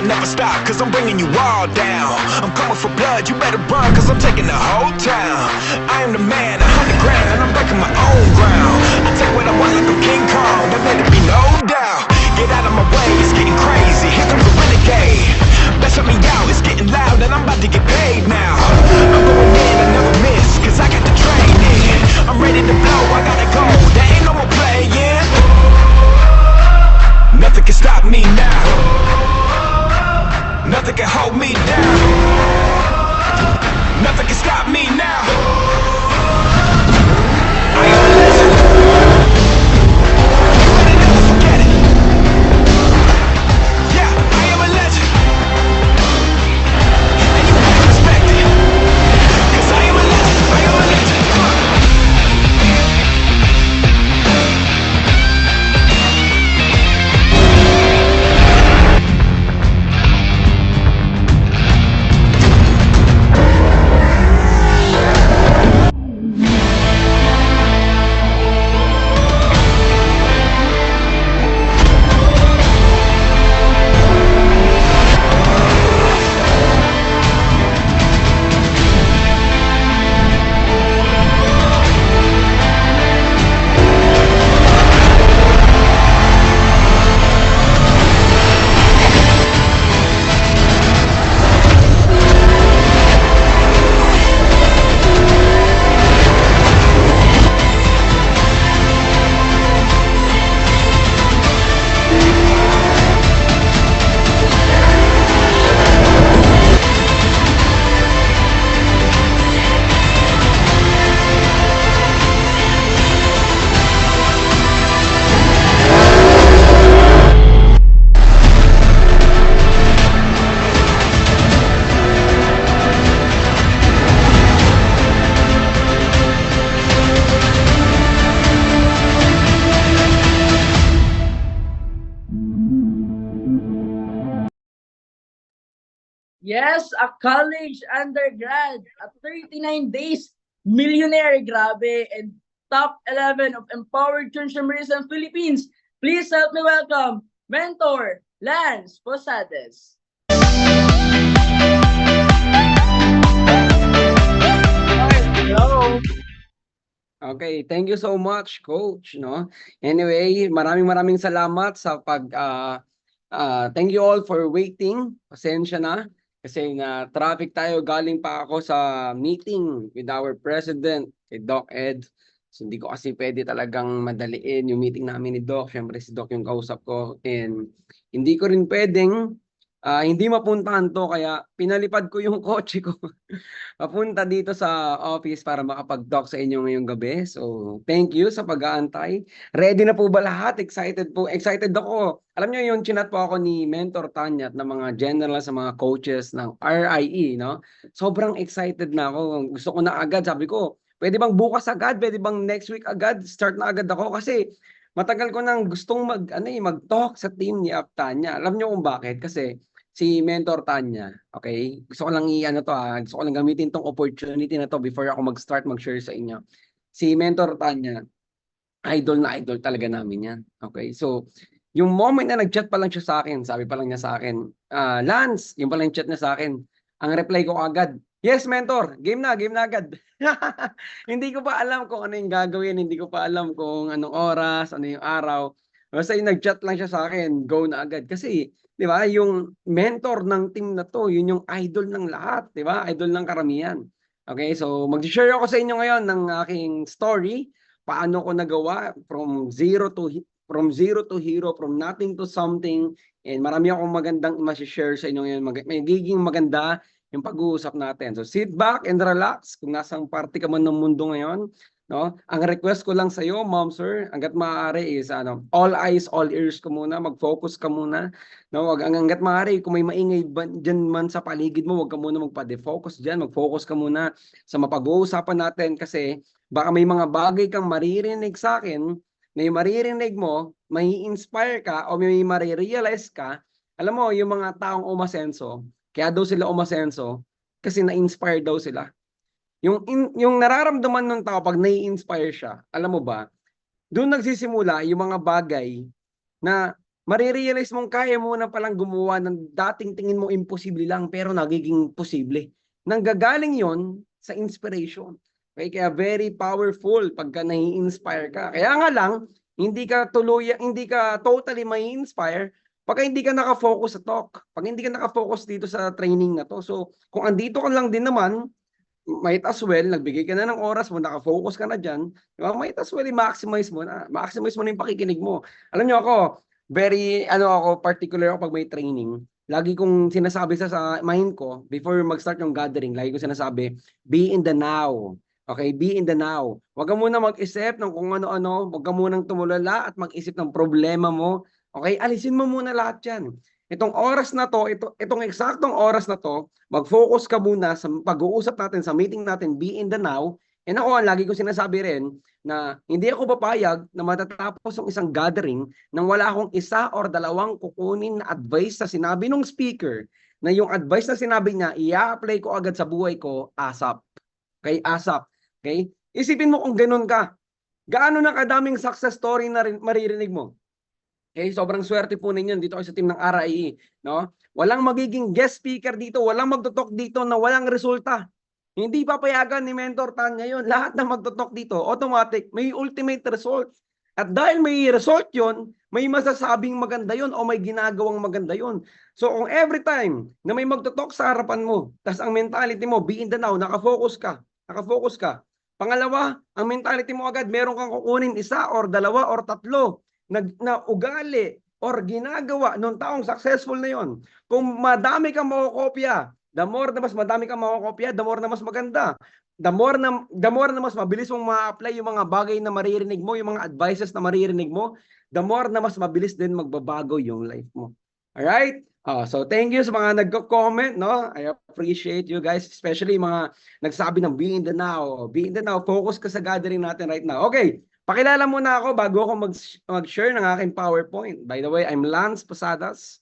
I never stop, cause I'm bringing you all down. I'm coming for blood, you better run, cause I'm taking the whole town. I am the man, 100 grand, and I'm breaking my own ground. I take what I want like I'm King Kong, don't let it be no doubt. Get out of my way, it's getting crazy, here comes the renegade. Best let me out, it's getting loud, and I'm about to get paid now. I'm going in, I never miss, cause I got the training. I'm ready to blow, I gotta go, there ain't no more playing. Nothing can stop me now. Nothing can hold me down. Nothing can stop me now. I am a legend. You better never forget it. Yeah, I am a legend. And you better respect it. Cause I am a legend. I am a legend. Yes, a college undergrad, a 39 days millionaire, grabe, and top 11 of empowered consumerism Philippines. Please help me welcome Mentor Lance Posades. Hello. Okay, thank you so much, Coach. No? Anyway, maraming salamat sa thank you all for waiting. Pasensya na kasi na traffic tayo. Galing pa ako sa meeting with our president, kay Doc Ed. So hindi ko kasi pwede talagang madaliin yung meeting namin ni Doc. Siyempre si Doc yung kausap ko, and hindi ko rin pwedeng hindi mapuntahan to, kaya pinalipad ko yung kotse ko papunta dito sa office para makapag-talk sa inyo ngayong gabi. So, thank you sa pag-aantay. Ready na po ba lahat? Excited po? Excited ako. Alam niyo yung chinat po ako ni Mentor Tanya at ng mga general sa mga coaches ng RIE, no? Sobrang excited na ako. Gusto ko na agad. Sabi ko, pwede bang bukas agad? Pwede bang next week agad? Start na agad ako kasi matagal ko nang gustong mag-talk sa team ni Tanya. Alam niyo kung bakit? Kasi si Mentor Tanya, okay? Gusto ko lang gusto ko lang gamitin tong opportunity na to before ako mag-start mag-share sa inyo. Si Mentor Tanya, idol na idol talaga namin yan. Okay? So, yung moment na nag-chat pa lang siya sa akin, sabi pa lang niya sa akin, Lance, yung pa lang chat niya sa akin, ang reply ko agad, yes, Mentor, game na agad. Hindi ko pa alam kung ano yung gagawin, hindi ko pa alam kung anong oras, ano yung araw. Basta yung nag-chat lang siya sa akin, go na agad. Kasi, di ba, yung mentor ng team na to, yun yung idol ng lahat, di ba? Idol ng karamihan. Okay, so mag-share ako sa inyo ngayon ng aking story, paano ko nagawa from zero to hero, from nothing to something, and marami akong magandang ma-share sa inyo ngayon. Magiging maganda yung pag-uusap natin. So sit back and relax kung nasang parte ka man ng mundo ngayon. No? Ang request ko lang sa iyo, ma'am, sir, hangga't maaari is all eyes, all ears ka muna, mag-focus ka muna. No, hangga't maaari kung may maingay diyan man sa paligid mo, wag ka muna magpa-defocus diyan, mag-focus ka muna sa mapag-uusapan natin kasi baka may mga bagay kang maririnig sa akin na yung maririnig mo, may inspire ka o may marirealize ka. Alam mo, yung mga taong umasenso, kaya daw sila umasenso kasi na-inspire daw sila. Yung nararamdaman ng tao pag nai-inspire siya, alam mo ba, doon nagsisimula yung mga bagay na marirealize mong kaya mo na palang gumawa ng dating tingin mo imposible lang pero nagiging posible. Nanggagaling yon sa inspiration. Okay? Kaya very powerful pagka nai-inspire ka. Kaya nga lang, hindi ka totally mai-inspire pag hindi ka nakafocus sa talk. Pag hindi ka nakafocus dito sa training na to. So, kung andito ka lang din naman, might as well, nagbigay ka na ng oras mo, nakafocus ka na dyan, diba? Might as well, i-maximize mo na. Maximize mo na yung pakikinig mo. Alam nyo ako, particular ako pag may training. Lagi kong sinasabi sa mind ko, before mag-start yung gathering, lagi kong sinasabi, be in the now. Okay, be in the now. Huwag ka muna mag-isip ng kung ano-ano, huwag ka munang tumulala at mag-isip ng problema mo. Okay, alisin mo muna lahat yan. Itong oras na to, itong eksaktong oras na to, mag-focus ka muna sa pag-uusap natin, sa meeting natin, be in the now. And ako, lagi ko sinasabi rin na hindi ako papayag na matatapos ang isang gathering nang wala akong isa or dalawang kukunin na advice sa sinabi ng speaker na yung advice na sinabi niya, i-apply ko agad sa buhay ko, ASAP. Okay, ASAP. Okay? Isipin mo kung ganun ka. Gaano na kadaming success story na maririnig mo? Okay, sobrang swerte po ninyo dito kayo sa team ng RIE, no? Walang magiging guest speaker dito, walang magtutok dito na walang resulta. Hindi papayagan ni Mentor Tan ngayon. Lahat na magtutok dito, automatic, may ultimate result. At dahil may result yon, may masasabing maganda yon o may ginagawang maganda yon. So kung every time na may magtutok sa harapan mo, tas ang mentality mo, be in the now, nakafocus ka. Pangalawa, ang mentality mo agad, meron kang kukunin isa or dalawa or tatlo na ugali or ginagawa ng taong successful na yon. Kung madami kang makokopya, the more na mas madami kang makokopya, the more na mas maganda. The more na mas mabilis mong ma-apply yung mga bagay na maririnig mo, yung mga advices na maririnig mo, the more na mas mabilis din magbabago yung life mo. Alright? So thank you sa mga nagko-comment, no? I appreciate you guys, especially mga nagsabi ng be in the now. Be in the now. Focus ka sa gathering natin right now. Okay. Pakilala muna ako bago ako mag-share ng aking PowerPoint. By the way, I'm Lance Posadas,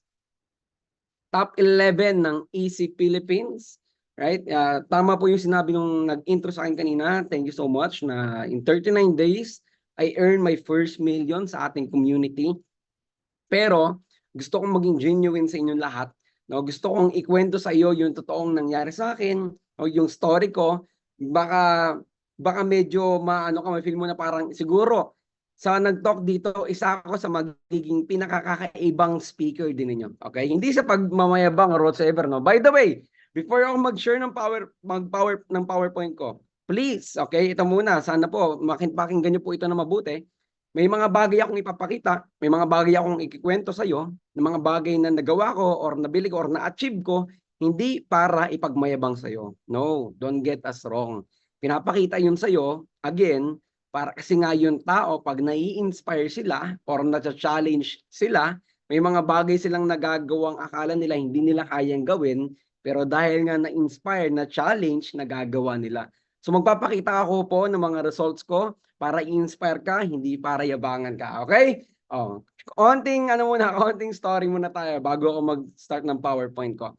top 11 ng EC Philippines. Right? Tama po yung sinabi nung nag-intro sa akin kanina. Thank you so much na in 39 days, I earned my first million sa ating community. Pero gusto kong maging genuine sa inyong lahat. No? Gusto kong ikwento sa iyo yung totoong nangyari sa akin o yung story ko. Baka medyo may feel mo na parang siguro sa nag-talk dito, isa ako sa magiging pinakakakaibang speaker din ninyo. Okay? Hindi sa pagmamayabang or whatsoever, no? By the way, before ako mag-share ng PowerPoint ko, please, okay, ito muna, sana po pakinggan niyo po ito na mabuti. May mga bagay akong ipapakita, may mga bagay akong ikikwento sa iyo, ng mga bagay na nagawa ko or nabili ko or na-achieve ko, hindi para ipagmayabang sa iyo. No, don't get us wrong. Pinapakita yun sa iyo, again, para kasi nga yung tao, pag nai-inspire sila or na-challenge sila, may mga bagay silang nagagawang akala nila hindi nila kayang gawin, pero dahil nga na-inspire, na-challenge, nagagawa nila. So magpapakita ako po ng mga results ko para i-inspire ka, hindi para yabangan ka. Okay? Konting story muna tayo bago ako mag-start ng PowerPoint ko.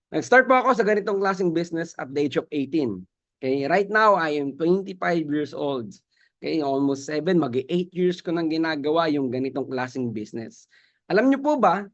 Nag-start po ako sa ganitong klaseng business at the age of 18. Okay, right now I am 25 years old. Okay, almost 7, mag-8 years ko nang ginagawa yung ganitong klaseng business. Alam niyo po ba,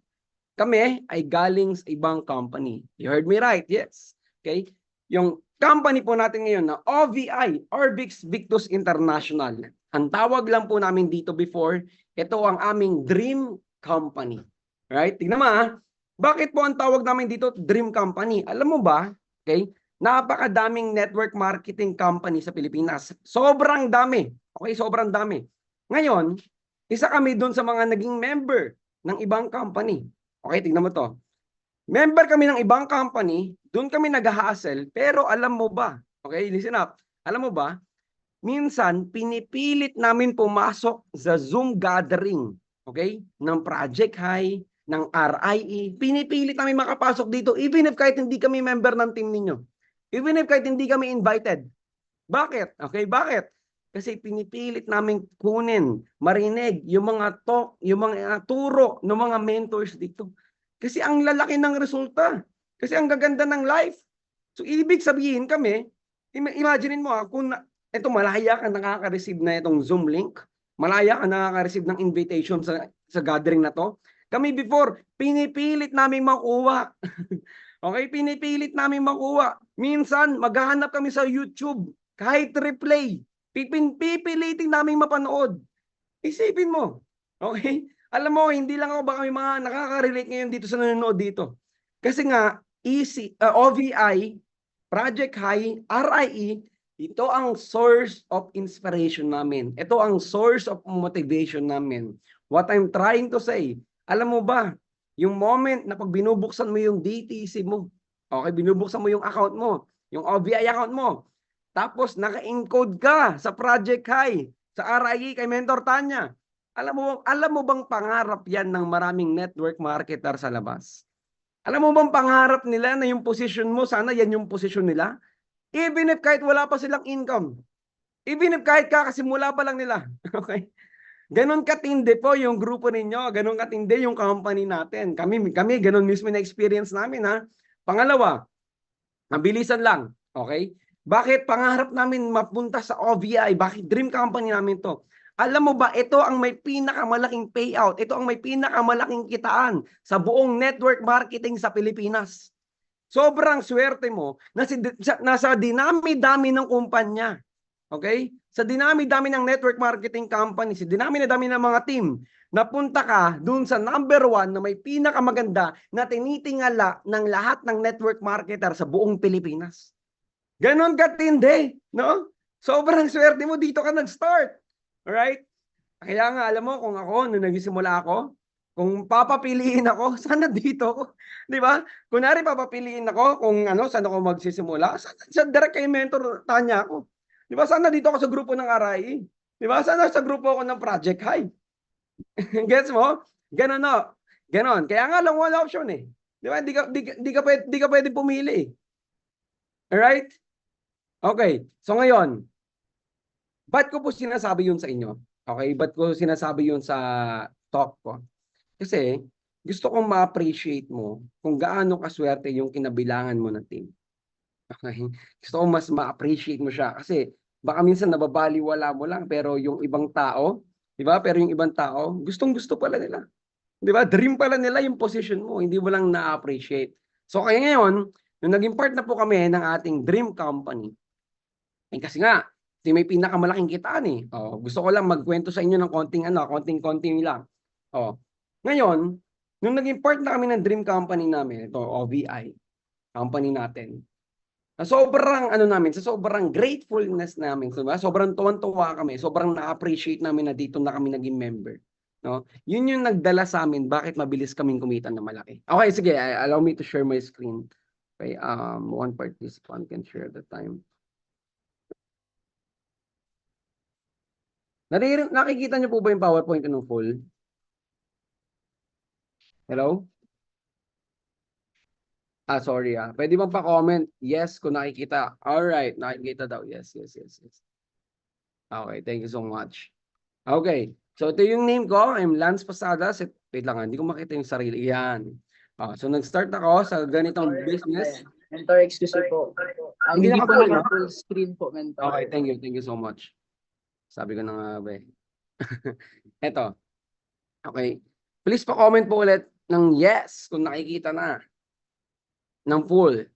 kami ay galing sa ibang company. You heard me right? Yes. Okay? Yung company po natin ngayon na OVI, Orbix Victus International. Ang tawag lang po namin dito before, ito ang aming dream company. Right? Tignan mo bakit po ang tawag namin dito dream company? Alam mo ba? Okay? Napakadaming network marketing company sa Pilipinas. Sobrang dami. Okay, sobrang dami. Ngayon, isa kami doon sa mga naging member ng ibang company. Okay, tingnan mo to. Member kami ng ibang company, doon kami nag-hustle, pero alam mo ba? Okay, listen up. Alam mo ba? Minsan, pinipilit namin pumasok sa Zoom gathering, okay? Ng Project High, ng RIE. Pinipilit namin makapasok dito, even if kahit hindi kami member ng team ninyo. Even if kahit hindi kami invited. Bakit? Okay, bakit? Kasi pinipilit namin kunin, marinig yung mga talk, yung mga turo ng mga mentors dito. Kasi ang lalaki ng resulta. Kasi ang gaganda ng life. So, ibig sabihin kami, imaginein mo kung ito malaya ka nakaka-receive na itong Zoom link, malaya ka nakaka-receive ng invitation sa sa gathering na to. Kami before, pinipilit namin makuha. Okay, pinipilit namin makuha. Minsan, maghahanap kami sa YouTube, kahit replay. Pipilitin namin mapanood. Isipin mo. Okay? Alam mo, hindi lang ako, baka may mga nakaka-relate ngayon dito sa nanonood dito. Kasi nga, OVI, Project High, RIE, ito ang source of inspiration namin. Ito ang source of motivation namin. What I'm trying to say, alam mo ba, yung moment na pag binubuksan mo yung DTC mo, okay, binubuksan mo yung account mo, yung OVI account mo, tapos naka-encode ka sa Project High, sa RIE kay Mentor Tanya. Alam mo bang pangarap yan ng maraming network marketer sa labas? Alam mo bang pangarap nila na yung position mo, sana yan yung position nila? Even if kahit wala pa silang income. Even if kahit kakasimula pa lang nila. Okay? Ganon katindi po yung grupo ninyo. Ganon katindi yung company natin. Kami ganon mismo na experience namin, ha. Pangalawa, mabilisan lang. Okay? Bakit pangarap namin mapunta sa OVI? Bakit dream company namin to? Alam mo ba, ito ang may pinakamalaking payout. Ito ang may pinakamalaking kitaan sa buong network marketing sa Pilipinas. Sobrang swerte mo na nasa dinami-dami ng kumpanya. Okay? Sa dinami-dami ng network marketing company, sa dinami-dami ng mga team, napunta ka dun sa number 1 na may pinakamaganda na tinitingala ng lahat ng network marketer sa buong Pilipinas. Ganon katindi, no? Sobrang swerte mo, dito ka nag-start. Alright? Kaya nga, alam mo, kung ako, nung nagsimula ako, kung papapiliin ako, sana dito ako. Di ba? Kunwari papapiliin ako kung ano, saan ako magsisimula, sa direct kay Mentor Tanya ako. Di ba? Sana dito ako sa grupo ng RIE. Di ba? Sana sa grupo ako ng Project High. Gets mo? Ganon no. Ganon. Kaya nga lang one option eh. Di ba? Di ka pwede pumili. Alright? Okay. So ngayon, ba't ko po sinasabi yun sa inyo? Okay? Ba't ko sinasabi yun sa talk ko? Kasi gusto kong ma-appreciate mo kung gaano kaswerte yung kinabilangan mo ng team. Okay? Gusto kong mas ma-appreciate mo siya kasi baka minsan nababaliwala mo lang pero yung ibang tao, di ba? Pero yung ibang tao, gustong-gusto pala nila. Di ba? Dream pala nila yung position mo, hindi mo lang na-appreciate. So kaya ngayon, nung naging part na po kami ng ating dream company, kasi nga, may pinakamalaking kitaan eh. Oh, gusto ko lang magkwento sa inyo ng konting-konting lang. Oh. Ngayon, nung naging part na kami ng dream company namin, ito OVI, company natin. Sobrang sa sobrang gratefulness namin, diba? Sobrang tuwan-tuwa kami, sobrang na-appreciate namin na dito na kami naging member. No? Yun yung nagdala sa amin bakit mabilis kaming kumita na malaki. Okay, sige, allow me to share my screen. Okay, one participant can share the time. Nakikita niyo po ba yung PowerPoint ng full? Hello? Sorry Pwede bang pa-comment? Yes, kung nakikita. Alright, nakikita daw. Yes. Okay, thank you so much. Okay, so ito yung name ko. I'm Lance Posadas. Wait lang, hindi ko makita yung sarili. Yan. So nag-start ako sa ganitong business. Mentor, excuse me po. Hindi Hindi na po full, naka no? full screen po, Mentor. Okay, thank you so much. Sabi ko na nga ba eh. Eto. Okay. Please pa-comment po ulit ng yes kung nakikita na. Ng full.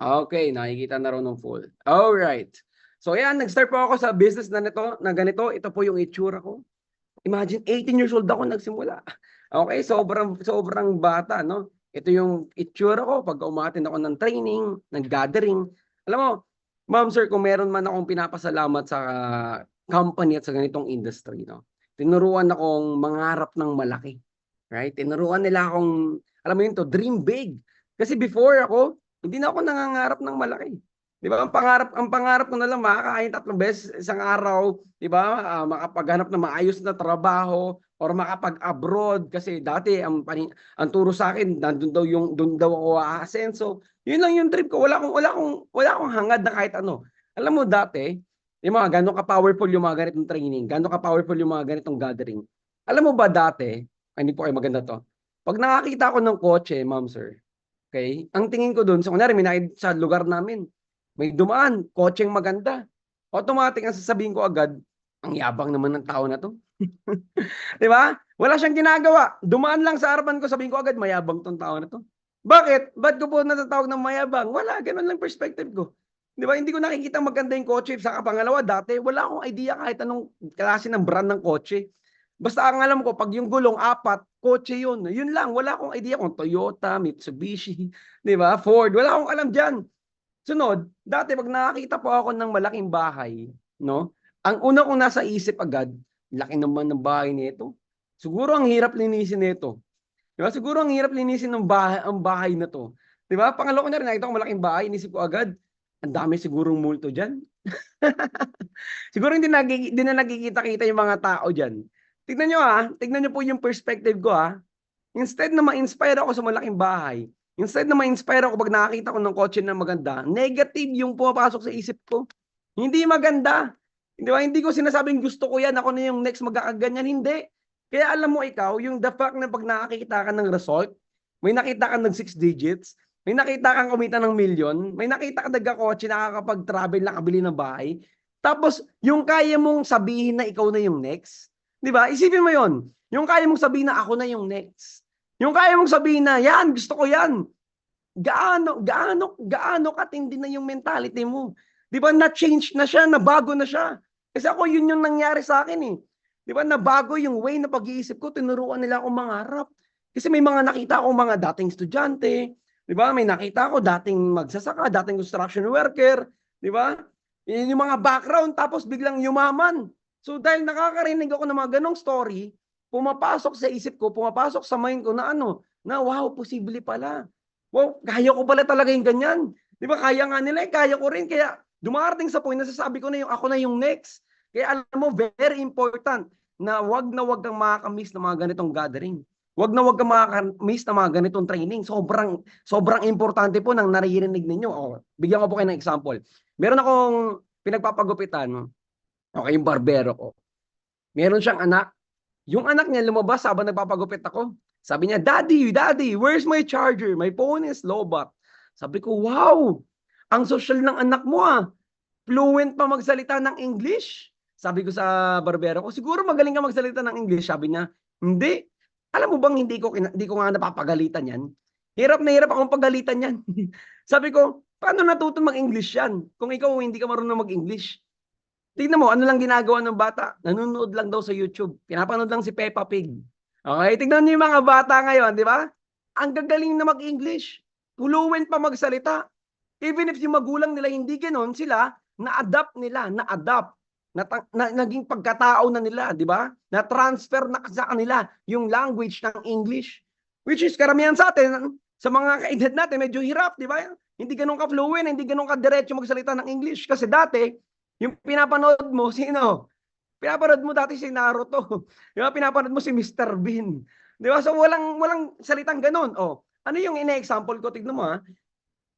Okay, nakikita na rin ng full. Alright. So yan, nag-start po ako sa business na ganito. Ito po yung itsura ko. Imagine, 18 years old ako nagsimula. Okay, sobrang bata, no? Ito yung itsura ko pag umatin ako ng training, ng gathering. Alam mo, ma'am, sir, kung meron man akong pinapasalamat sa company at sa ganitong industry, no? Tinuruan akong mangarap ng malaki. Right? Tinuruan nila akong, alam mo yun to, dream big. Kasi before ako, hindi na ako nangangarap ng malaki. Di ba? Ang pangarap ko na lang makakain 3 beses isang araw, di ba? Makapaghanap ng maayos na trabaho or makapag-abroad kasi dati ang turo sa akin doon daw ako aasenso. Yun lang yung trip ko. Wala akong hangad na kahit ano. Alam mo dati, yung mga gano'ng ka-powerful yung mga ganitong training, gano'ng ka-powerful yung mga ganitong gathering. Alam mo ba dati, hindi po kayo maganda to. Pag nakakita ko ng kotse, ma'am sir, okay, ang tingin ko doon, so kunyari may sa lugar namin, may dumaan, kotseng maganda. Automatic ang sasabihin ko agad, ang yabang naman ng tao na to. Di ba? Wala siyang ginagawa. Dumaan lang sa harapan ko, sabihin ko agad, mayabang tong tao na to. Bakit? Ba't ko po natatawag ng mayabang? Wala, ganun lang perspective ko. Di ba? Hindi ko nakikita maganda yung kotse. Sa pangalawa, dati, wala akong idea kahit anong klase ng brand ng kotse. Basta ang alam ko, pag yung gulong apat, kotse yun. Yun lang, wala akong idea kung Toyota, Mitsubishi, di ba? Ford, wala akong alam dyan. Sunod, dati pag nakakita po ako ng malaking bahay, no? Ang una kong nasa isip agad, laki naman ng bahay nito. Siguro ang hirap linisin nito. Di ba? Siguro ang hirap linisin ng bahay, ang bahay na to. Di ba? Pangalawa ko na rin, nakita ko malaking bahay, inisip ko agad, ang dami sigurong multo dyan. Siguro hindi na nagkikita-kita yung mga tao dyan. Tignan nyo po yung perspective ko Instead na ma-inspire ako sa malaking bahay, instead na ma-inspire ako pag nakakita ko ng kotse na maganda, negative yung pumapasok sa isip ko. Hindi maganda. Di ba? Hindi ko sinasabing gusto ko yan, ako na yung next magkakaganyan. Hindi. Kaya alam mo ikaw, yung the fact na pag nakakita ka ng result, may nakita ka ng 6 digits, may nakita kang kumita ng milyon, may nakita ka nagkakotse, nakakapag-travel, nakabili ng bahay, tapos yung kaya mong sabihin na ikaw na yung next, di ba? Isipin mo yon. Yung kaya mong sabihin na ako na yung next. Yung kaya mong sabihin na, yan, gusto ko yan. Gaano katindi na yung mentality mo. Di ba, na-change na siya, nabago na siya. Kasi ako, yun yung nangyari sa akin Di ba, nabago yung way na pag-iisip ko, tinuruan nila akong mangarap. Kasi may mga nakita ako mga dating estudyante, di ba, may nakita ako dating magsasaka, dating construction worker, di ba? Yung mga background, tapos biglang yumaman. So dahil nakakarinig ako ng mga ganong story, pumapasok sa isip ko, pumapasok sa mind ko na na wow, posible pala. Wow, kaya ko pala talaga yung ganyan. Di ba, kaya nga nila, kaya ko rin. Kaya dumarating sa point na sasabi ko na yung ako na yung next. Kaya alam mo, very important na wag kang makakamiss ng mga ganitong gathering. Wag kang makakamiss ng mga ganitong training. Sobrang importante po ng naririnig ninyo. Bigyan ko po kayo ng example. Meron akong pinagpapagupitan, yung barbero ko. Meron siyang anak. Yung anak niya lumabas habang nagpapagupit ako. Sabi niya, Daddy, where's my charger? My phone is lowbat. Sabi ko, wow, ang social ng anak mo Fluent pa magsalita ng English. Sabi ko sa barbero ko, siguro magaling ka magsalita ng English. Sabi niya, hindi. Alam mo bang hindi ko nga napapagalitan yan? Hirap na hirap akong pagalitan yan. Sabi ko, paano natuto mag-English yan? Kung ikaw hindi ka marunong mag-English. Tingnan mo, ano lang ginagawa ng bata? Nanonood lang daw sa YouTube. Pinapanood lang si Peppa Pig. Okay, tignan niyo yung mga bata ngayon, di ba? Ang gagaling na mag-English. Fluent pa magsalita. Even if yung magulang nila hindi ganoon, sila, na-adapt. Naging pagkatao na nila, di ba? Na-transfer na sa kanila yung language ng English. Which is karamihan sa atin, sa mga kaedad natin, medyo hirap, di ba? Hindi ganun ka-fluent, hindi ganun ka-diretso magsalita ng English. Kasi dati, yung pinapanood mo, sino? Pinapanood mo dati si Naruto. Di ba? Pinapanood mo si Mr. Bean. Di ba? So, walang salitang ganun. Ano yung ina-example ko? Tignan mo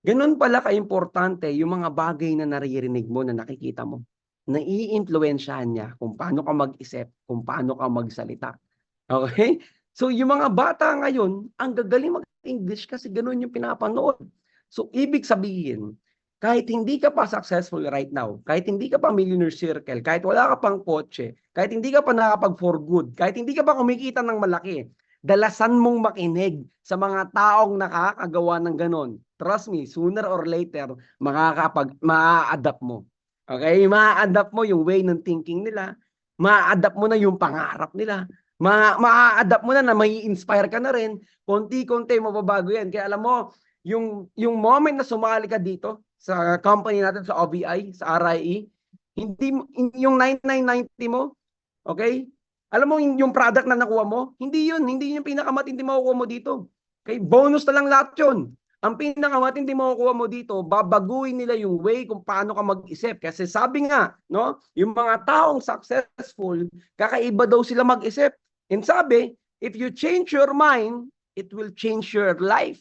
ganun pala ka-importante yung mga bagay na naririnig mo, na nakikita mo. Nai-influensyahan niya kung paano ka mag-isip, kung paano ka magsalita. Okay? So, yung mga bata ngayon, ang gagaling mag-English kasi ganun yung pinapanood. So, ibig sabihin, kahit hindi ka pa successful right now, kahit hindi ka pa millionaire circle, kahit wala ka pang kotse, kahit hindi ka pa nakapag for good, kahit hindi ka pa kumikita ng malaki, dalasan mong makinig sa mga taong nakakagawa ng ganon. Trust me, sooner or later, maa-adapt mo. Okay? Maa-adapt mo yung way ng thinking nila, maa-adapt mo na yung pangarap nila, maa-adapt mo na may inspire ka na rin, konti-konti mababago yan. Kaya alam mo, yung moment na sumali ka dito, sa company natin, sa OBI, sa RIE, hindi yung 9990 mo, okay? Alam mo yung product na nakuha mo, hindi yung pinakamatindi makukuha mo dito. Okay? Bonus na lang lahat yun. Ang pinakamatindi makukuha mo dito, babaguhin nila yung way kung paano ka mag-isip. Kasi sabi nga, no, yung mga taong successful, kakaiba daw sila mag-isip. And sabi, if you change your mind, it will change your life.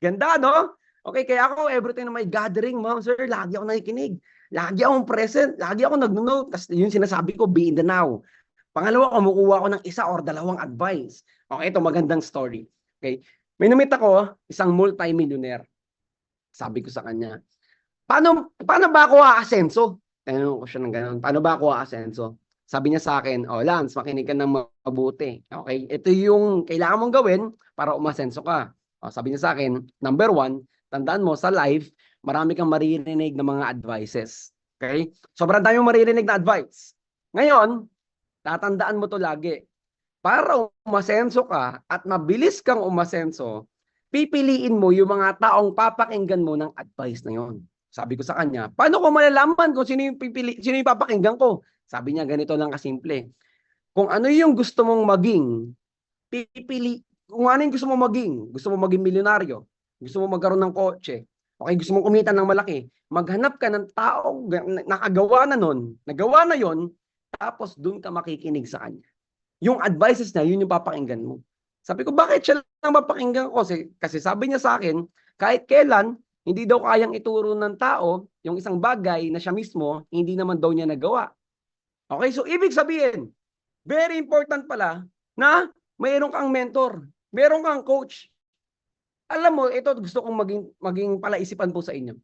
Ganda, no? Okay, kaya ako, every time na may gathering, ma'am, sir, lagi ako nakikinig. Lagi akong present, lagi ako nag-note. Kasi yung sinasabi ko, be in the now. Pangalawa, kumukuha ako ng 1 or 2 advice. Okay, ito magandang story. Okay, may namit ako, isang multi-millionaire. Sabi ko sa kanya, paano ba ako aasenso? Tanong ko siya ng ganun, paano ba ako aasenso? Sabi niya sa akin, oh Lance, makinig ka ng mabuti. Okay? Ito yung kailangan mong gawin para umasenso ka. Oh, sabi niya sa akin, number 1, tandaan mo sa life, marami kang maririnig ng mga advices. Okay? Sobrang dami mong maririnig na advice. Ngayon, tatandaan mo to lagi. Para umasenso ka at mabilis kang umasenso, pipiliin mo yung mga taong papakinggan mo ng advice na yon. Sabi ko sa kanya, paano ko malalaman kung sino yung papakinggan ko? Sabi niya, ganito lang kasimple. Kung ano yung gusto mong maging, kung ano yung gusto mong maging, gusto mong maging milyonaryo, gusto mong magkaroon ng kotse, okay, gusto mong kumita ng malaki, maghanap ka ng taong nakagawa na nun, nagawa na yon, tapos dun ka makikinig sa kanya. Yung advices niya, yun yung papakinggan mo. Sabi ko, bakit siya lang papakinggan ko? Kasi sabi niya sa akin, kahit kailan, hindi daw kayang ituro ng tao yung isang bagay na siya mismo, hindi naman daw niya nagawa. Okay, so ibig sabihin, very important pala na mayroon kang mentor, mayroon kang coach. Alam mo, ito gusto kong maging palaisipan po sa inyo.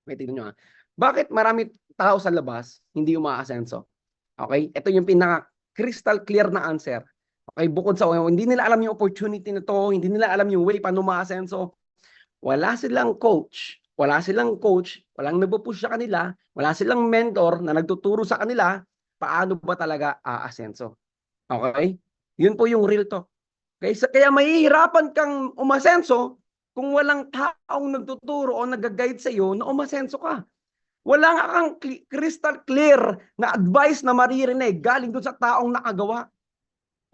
May tingnan nyo ha. Bakit marami tao sa labas hindi umaasenso? Okay, ito yung pinaka crystal clear na answer. Okay, bukod sa hindi nila alam yung opportunity na to, hindi nila alam yung way paano umaasenso. Wala silang coach, walang nagpo-push sa kanila, wala silang mentor na nagtuturo sa kanila paano ba talaga aasenso. Okay? Yun po yung real talk. Okay? Kaya mahihirapan kang umasenso kung walang taong nagtuturo o nag-guide sa iyo na umasenso ka. Wala nga kang crystal clear na advice na maririnig galing doon sa taong nakagawa.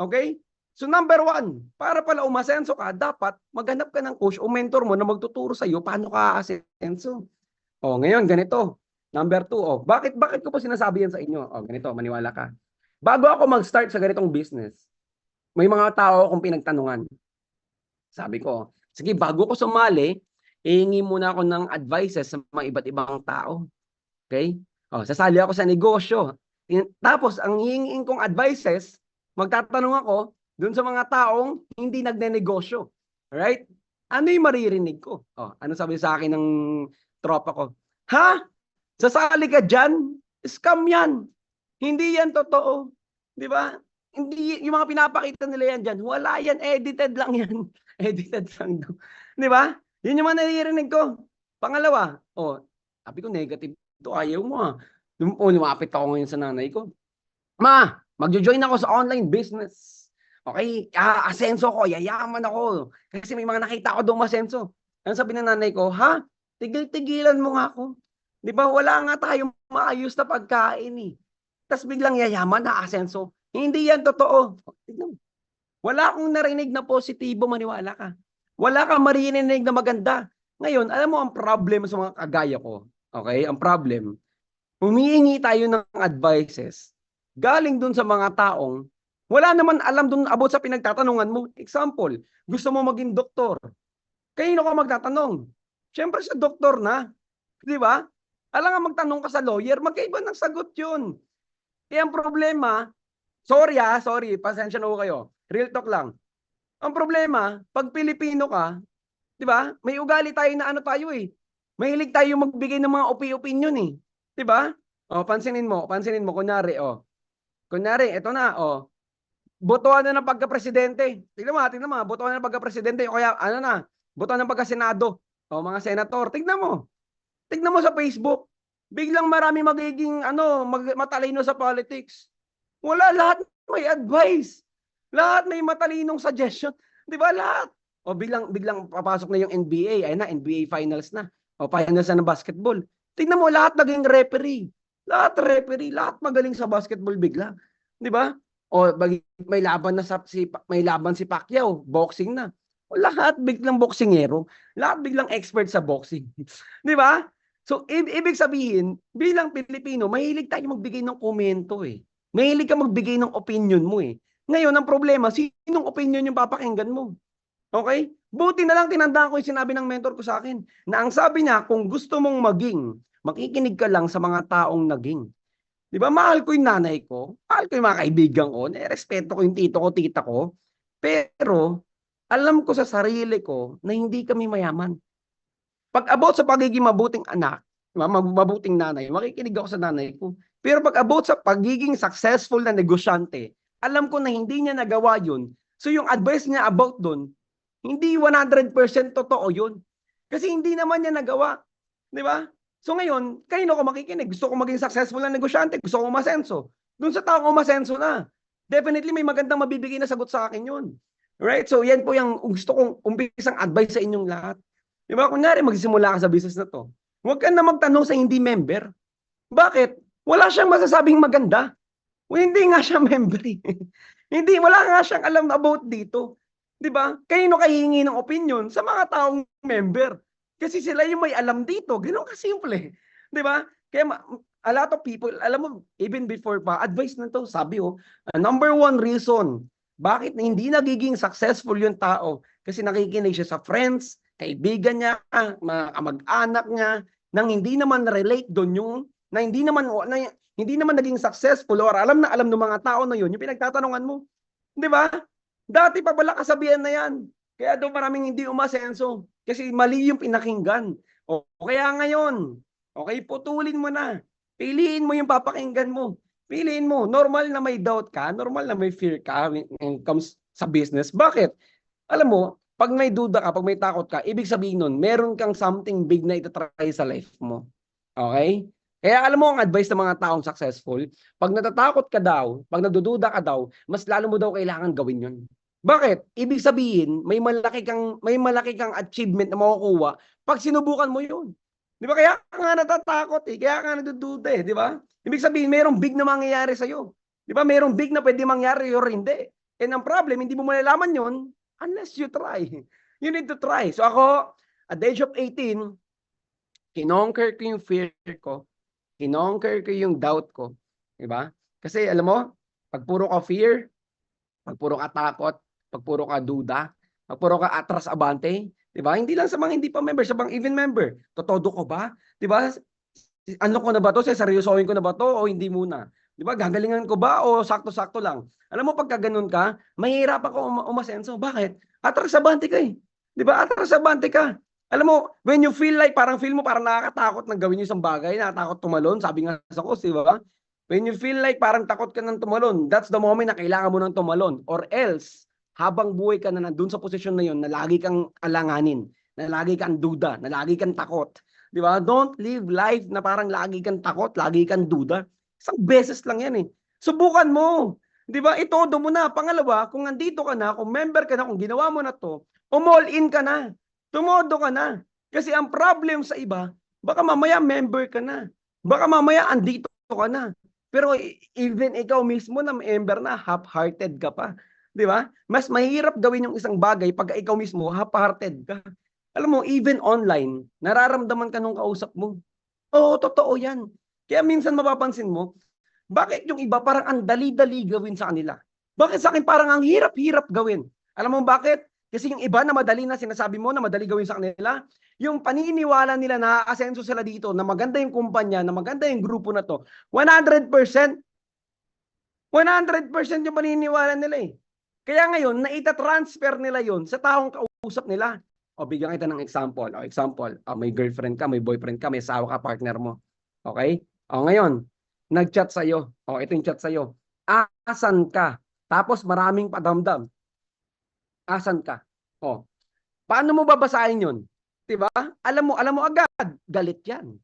Okay? So number 1, para pala umasenso ka, dapat maghanap ka ng coach o mentor mo na magtuturo sa iyo paano ka aasenso. O ngayon, ganito. Number 2, bakit ko po sinasabi yan sa inyo? O ganito, maniwala ka. Bago ako mag-start sa ganitong business, may mga tao akong pinagtanungan. Sabi ko, sige, bago ko sumali, hihingi muna ako ng advices sa mga iba't ibang tao. Okay? O, sasali ako sa negosyo. Tapos, ang hihingin kong advices, magtatanong ako dun sa mga taong hindi nagne-negosyo. Alright? Ano yung maririnig ko? O, ano sabi sa akin ng tropa ko? Ha? Sasali ka dyan? Scam yan. Hindi yan totoo. Di ba? Hindi, yung mga pinapakita nila yan dyan, wala yan, edited lang yan. Edited lang. Di ba? Yun yung mga naririnig ko. Pangalawa, sabi ko negative to, ayaw mo ha. Lumapit ako ngayon sa nanay ko. Ma, magjo-join ako sa online business. Okay, asenso ko, yayaman ako. Kasi may mga nakita ko doon masenso. Ano sabi ng nanay ko, ha? Tigil-tigilan mo nga ako. Di ba, wala nga tayong maayos na pagkain eh. Tapos biglang yayaman na asenso. Hindi yan totoo. Tignan mo. Wala akong narinig na positibo, maniwala ka. Wala kang marinig na maganda. Ngayon, alam mo ang problem sa mga kagaya ko. Okay, ang problem, humihingi tayo ng advices galing dun sa mga taong wala naman alam dun about sa pinagtatanungan mo. Example, gusto mo maging doktor. Kanino ka magtatanong? Siyempre sa doktor na. Di ba? Alam nga magtanong ka sa lawyer, magkaiba ng sagot yun. Kaya ang problema, sorry, pasensya na po kayo. Real talk lang. Ang problema, pag Pilipino ka, di ba? May ugali tayo na ano tayo eh. Mahilig tayo magbigay ng mga opinion eh. Di ba? Pansinin mo, kunyari, ito na, botohan na ng pagka-presidente. Tignan mo, botohan na ng pagka-presidente. O kaya, botohan ng pagka-senado. Mga senator. Tignan mo sa Facebook. Biglang marami magiging, matalino sa politics. Wala, lahat may advice. Lahat may matalinong suggestion. Di ba, lahat? Biglang papasok na yung NBA. Ay na, NBA finals na. Finals na ng basketball. Tignan mo, lahat naging referee. Lahat magaling sa basketball bigla. Di ba? May laban si Pacquiao, boxing na. Lahat biglang boksingero, lahat biglang expert sa boxing. Di ba? So ibig sabihin, bilang Pilipino, mahilig tayo magbigay ng komento eh. Mahilig ka magbigay ng opinion mo eh. Ngayon ang problema, sinong opinion yung papakinggan mo? Okay? Buti na lang tinandaan ko yung sinabi ng mentor ko sa akin, na ang sabi niya, kung gusto mong maging, makikinig ka lang sa mga taong naging. Di ba, mahal ko yung nanay ko, mahal ko yung mga kaibigan ko, respeto ko yung tito ko, tita ko, pero alam ko sa sarili ko na hindi kami mayaman. Pag about sa pagiging mabuting anak, mabuting nanay, makikinig ako sa nanay ko. Pero pag about sa pagiging successful na negosyante, alam ko na hindi niya nagawa yun. So yung advice niya about dun, hindi 100% totoo yun. Kasi hindi naman niya nagawa. Di ba? So ngayon, kanino ko makikinig? Gusto ko maging successful na negosyante, gusto ko umasenso. Doon sa taong umasenso na. Definitely may magandang mabibigay na sagot sa akin yun. Right? So yan po yung gusto kong umpisang advice sa inyong lahat. Di ba? Kunyari magsisimula ka sa business na to. Huwag ka na magtanong sa hindi member. Bakit? Wala siyang masasabing maganda. Hindi nga siya member. Hindi, wala nga siyang alam about dito. 'Di ba? Kanino ka hihingi ng opinion? Sa mga taong member. Kasi sila yung may alam dito. Ganoon kasimple. 'Di ba? Kaya a lot of people, alam mo, even before pa, advice na to, sabi number one reason, bakit hindi nagiging successful yung tao? Kasi nakikinig siya sa friends, kaibigan niya, mga kamag-anak niya, nang hindi naman relate doon yung, na hindi naman naging successful or alam ng mga tao na yun, yung pinagtatanungan mo. Di ba? Dati pa pala kasabihan na yan. Kaya doon maraming hindi umasenso. Kasi mali yung pinakinggan. O kaya ngayon, okay, putulin mo na. Piliin mo yung papakinggan mo. Piliin mo. Normal na may doubt ka, normal na may fear ka when it comes sa business. Bakit? Alam mo, pag may duda ka, pag may takot ka, ibig sabihin nun, meron kang something big na itatry sa life mo. Okay? Kaya alam mo ang advice ng mga taong successful, pag natatakot ka daw, pag nagdududa ka daw, mas lalo mo daw kailangan gawin yun. Bakit? Ibig sabihin, may malaki kang achievement na makukuha pag sinubukan mo yun. Di ba? Kaya ka nga natatakot kaya ka nagdududa di ba? Ibig sabihin, mayroong big na mangyayari sa'yo. Di ba? Mayroong big na pwede mangyari or hindi. And ang problem, hindi mo malalaman yun unless you try. You need to try. So ako, at the age of 18, kinonquer ko yung fear ko. Kinonquer ko yung doubt ko. Diba? Kasi alam mo, pag puro ka fear, pag puro ka takot, pag puro ka duda, pag puro ka atras abante, diba? Hindi lang sa mga hindi pa member, sa mga even member. Totodo ko ba? Diba? Ano ko na ba to? Seryosohin ko na ba to? O hindi muna? Diba? Gagalingan ko ba? O sakto-sakto lang? Alam mo, pagka ganun ka, mahirap ako umasenso. Bakit? Atras abante ka Diba? Atras abante ka. Alam mo, when you feel like, parang feel mo parang nakakatakot na gawin yung isang bagay, nakakatakot tumalon, sabi nga sa course, di ba? When you feel like parang takot ka ng tumalon, that's the moment na kailangan mo ng tumalon. Or else, habang buhay ka na nandun sa posisyon na yun, na lagi kang alanganin, na lagi kang duda, na lagi kang takot. Di ba? Don't live life na parang lagi kang takot, lagi kang duda. Isang beses lang yan Subukan mo. Di ba? Itodo mo na. Pangalawa, kung nandito ka na, kung member ka na, kung ginawa mo na to, all in ka na. Tumodo ka na. Kasi ang problem sa iba, baka mamaya member ka na. Baka mamaya andito ka na. Pero even ikaw mismo na member na, half-hearted ka pa. Di ba? Mas mahirap gawin yung isang bagay pag ikaw mismo half-hearted ka. Alam mo, even online, nararamdaman ka nung kausap mo. Oo, totoo yan. Kaya minsan mapapansin mo, bakit yung iba parang ang dali-dali gawin sa kanila? Bakit sa akin parang ang hirap-hirap gawin? Alam mo bakit? Kasi yung iba na madali na sinasabi mo na madali gawin sa kanila, yung paniniwala nila na aasenso sila dito, na maganda yung kumpanya, na maganda yung grupo na to, 100% yung paniniwala nila Kaya ngayon, naita-transfer nila yon sa taong kausap nila. O, bigyan kita ng example. May girlfriend ka, may boyfriend ka, may asawa ka, partner mo. Okay? O, ngayon, nag-chat sa'yo. O, ito yung chat sa'yo. Asan ka? Tapos maraming padamdam. Asan ka? O, paano mo babasahin yun? Diba? Alam mo agad. Galit yan.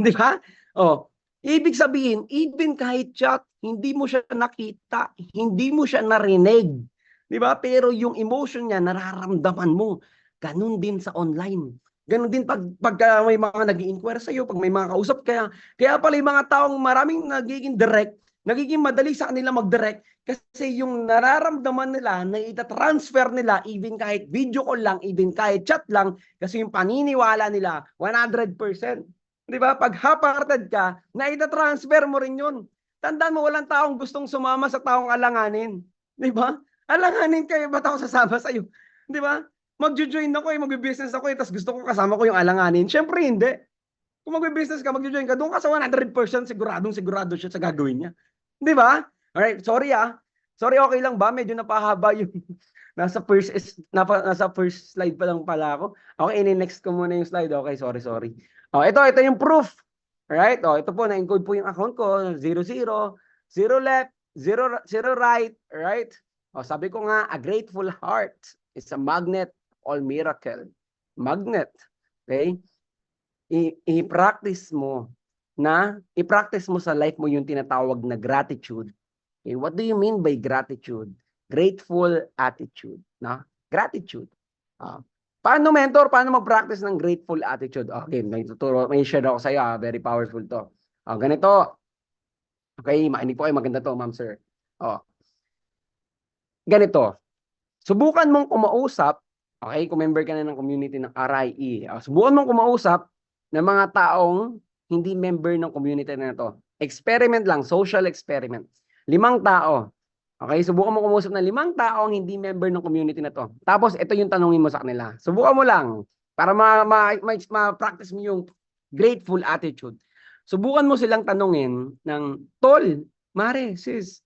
Diba? O, ibig sabihin, even kahit chat, hindi mo siya nakita, hindi mo siya narinig. Diba? Pero yung emotion niya, nararamdaman mo. Ganun din sa online. Ganun din pag may mga nag-i-inquire sa'yo, pag may mga kausap kaya pala yung mga taong maraming nagiging direct, nagiging madali sa kanila mag-direct kasi yung nararamdaman nila na ita-transfer nila even kahit video call lang, even kahit chat lang, kasi yung paniniwala nila 100%. Di ba? Pag half-hearted ka, na ita-transfer mo rin yun. Tandaan mo, walang taong gustong sumama sa taong alanganin. Di ba? Alanganin kayo, ba't ako sasama sa'yo? Di ba? Mag-join ako mag-business ako tapos gusto ko kasama ko yung alanganin. Syempre hindi. Kung mag-business ka, mag-join ka, doon ka sa 100% sigurado siya sa gagawin niya. Di ba? Alright, sorry Sorry, okay lang ba? Medyo napahaba yung nasa first slide pa lang pala ako. Okay, ini-next ko muna yung slide. Okay, sorry. Oh, ito yung proof. Alright? Oh, ito po, na-encode po yung account ko. 00, 0 left, 0 right. Right? Oh, sabi ko nga, a grateful heart is a magnet all miracle. Magnet. Okay? I-practice mo sa life mo yung tinatawag na gratitude. Okay, what do you mean by gratitude? Grateful attitude, no? Gratitude. Paano mentor? Paano mag-practice ng grateful attitude? Okay, may share ako sa iyo, very powerful to. Ganito. Okay, makinig po kayo, maganda to, ma'am sir. Ganito. Subukan mong kumausap, okay, kung member ka na ng community ng RIE. Subukan mong kumausap ng mga taong hindi member ng community na to. Experiment lang, social experiment. 5 tao. Okay, subukan mo kumusap ng 5 taong hindi member ng community na to. Tapos, ito yung tanungin mo sa kanila. Subukan mo lang para ma-practice mo yung grateful attitude. Subukan mo silang tanungin ng, Tol, Mare, sis,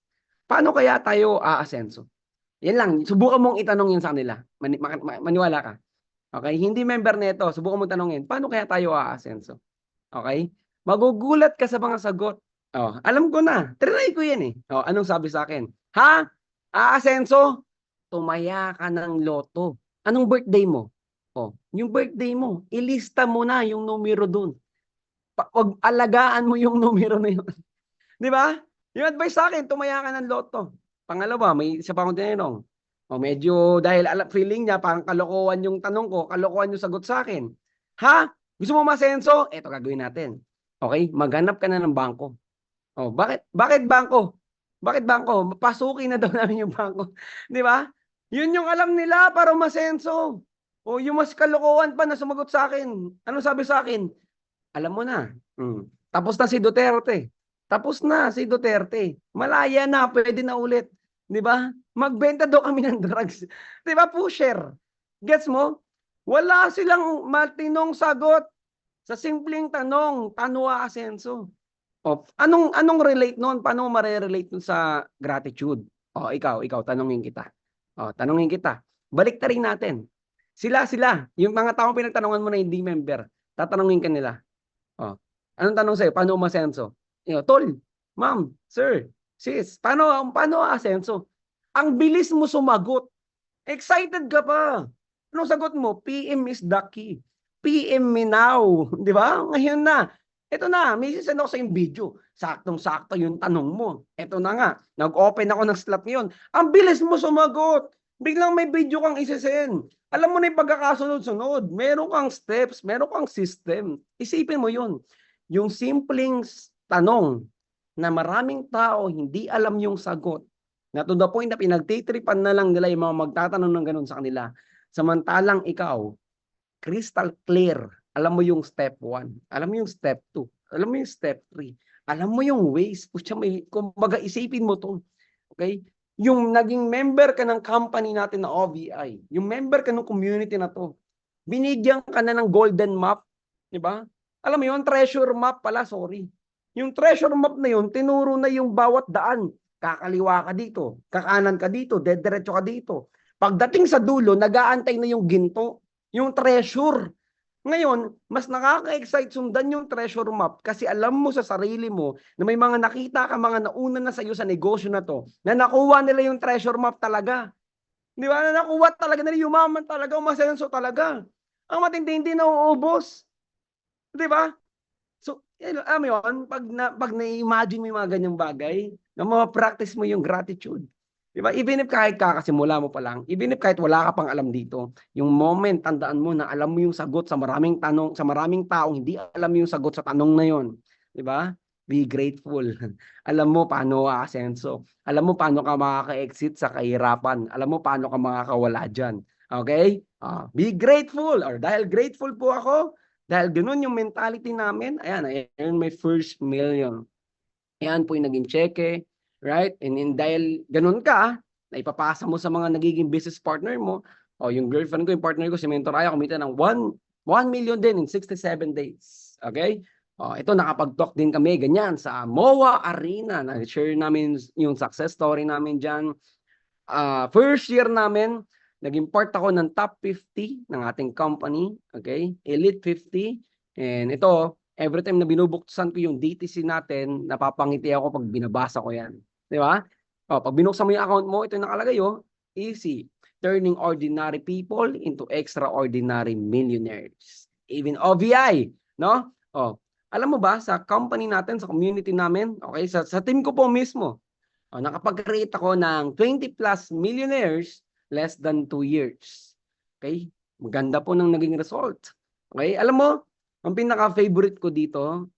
paano kaya tayo aasenso? Yan lang, subukan mong itanong yun sa kanila. Maniwala ka. Okay, hindi member nito, subukan mong tanungin, paano kaya tayo aasenso? Okay? Magugulat ka sa mga sagot. Alam ko na. Trinay ko yan eh. Anong sabi sa akin? Ha? Aasenso? Tumaya ka ng loto. Anong birthday mo? Yung birthday mo, ilista mo na yung numero dun. Wag alagaan mo yung numero na yun. Di ba? Yung advice sa akin, tumaya ka ng loto. Pangalawa, may isa pa akong tinanong. Medyo dahil feeling niya, parang kalokohan yung tanong ko, kalokohan yung sagot sa akin. Ha? Gusto mo masenso? Eto gagawin natin. Okay? Maghanap ka na ng bangko. Bakit bangko? Bakit bangko? Pasukin na daw namin yung bangko. Di ba? Yun yung alam nila para masenso. Yung mas kalokohan pa na sumagot sa akin. Ano sabi sa akin? Alam mo na. Tapos na si Duterte. Malaya na, pwede na ulit. Di ba? Magbenta daw kami ng drugs. Di ba? Pusher. Gets mo? Wala silang matinong sagot sa simpleng tanong, paano aasenso? Anong relate nun? Paano mo relate nun sa gratitude? Ikaw, tanungin kita. Tanungin kita. Baliktarin natin. Sila, yung mga taong pinagtanungan mo na hindi member, tatanungin ka nila. Anong tanong sa'yo? Paano umasenso? Tol, ma'am, sir, sis, paano aasenso? Ang bilis mo sumagot. Excited ka pa. Anong sagot mo? PM is the key. PM me now. Di ba? Ngayon na. Ito na, may sisend ako sa yung video. Saktong-sakto yung tanong mo. Ito na nga, nag-open ako ng slot ngayon. Ang bilis mo sumagot. Biglang may video kang isesend. Alam mo na yung pagkakasunod-sunod. Meron kang steps, meron kang system. Isipin mo yun. Yung simpleng tanong na maraming tao hindi alam yung sagot. Na to the point na pinagtitripan na lang nila yung mga magtatanong ng ganun sa kanila. Samantalang ikaw, crystal clear. Alam mo yung step 1. Alam mo yung step 2. Alam mo yung step 3. Alam mo yung ways. Kumbaga isipin mo to. Okay? Yung naging member ka ng company natin na OVI. Yung member ka ng community na to. Binigyan ka na ng golden map. Diba? Alam mo yun, treasure map pala, sorry. Yung treasure map na yun, tinuro na yung bawat daan. Kakaliwa ka dito, kakanan ka dito, dediretso ka dito. Pagdating sa dulo, nag-aantay na yung ginto, yung treasure. Ngayon, mas nakaka-excite sundan yung treasure map kasi alam mo sa sarili mo na may mga nakita ka, mga nauna na sa iyo sa negosyo na to, na nakuha nila yung treasure map talaga. Di ba? Na nakuha talaga nila, yumaman talaga, umasenso talaga. Ang matindi, hindi nauubos. Di ba? So, alam mo yun, pag na-imagine mo yung mga ganyang bagay, na ma-practice mo yung gratitude. Diba? Even if kahit kakasimula mo pa lang, even if kahit wala ka pang alam dito, yung moment, tandaan mo na alam mo yung sagot sa maraming tanong, sa maraming taong hindi alam yung sagot sa tanong na yon. Diba? Be grateful. Alam mo paano aasenso. Alam mo paano ka makaka-exit sa kahirapan. Alam mo paano ka makakawala dyan. Okay? Be grateful. Or dahil grateful po ako, dahil ganun yung mentality namin, ayan may first million. Ayan po yung naging cheque. Right? And dahil ganun ka, na ipapasa mo sa mga nagiging business partner mo, yung girlfriend ko, yung partner ko, si Mentor Aya, kumita ng 1 million din in 67 days. Okay? Ito nakapag-talk din kami ganyan sa MOA Arena. Na-share namin yung success story namin diyan. First year namin, naging part ako ng top 50 ng ating company, okay? Elite 50. And ito, every time na binubuksan ko yung DTC natin, napapangiti ako pag binabasa ko yan. Di ba? Pag binuksan mo yung account mo, ito yung nakalagay, easy. Turning ordinary people into extraordinary millionaires. Even OVI, no? Alam mo ba, sa company natin, sa community namin, okay, sa team ko po mismo, nakapag-create ako ng 20 plus millionaires less than 2 years. Okay? Maganda po ng naging result. Okay? Alam mo, ang pinaka-favorite ko dito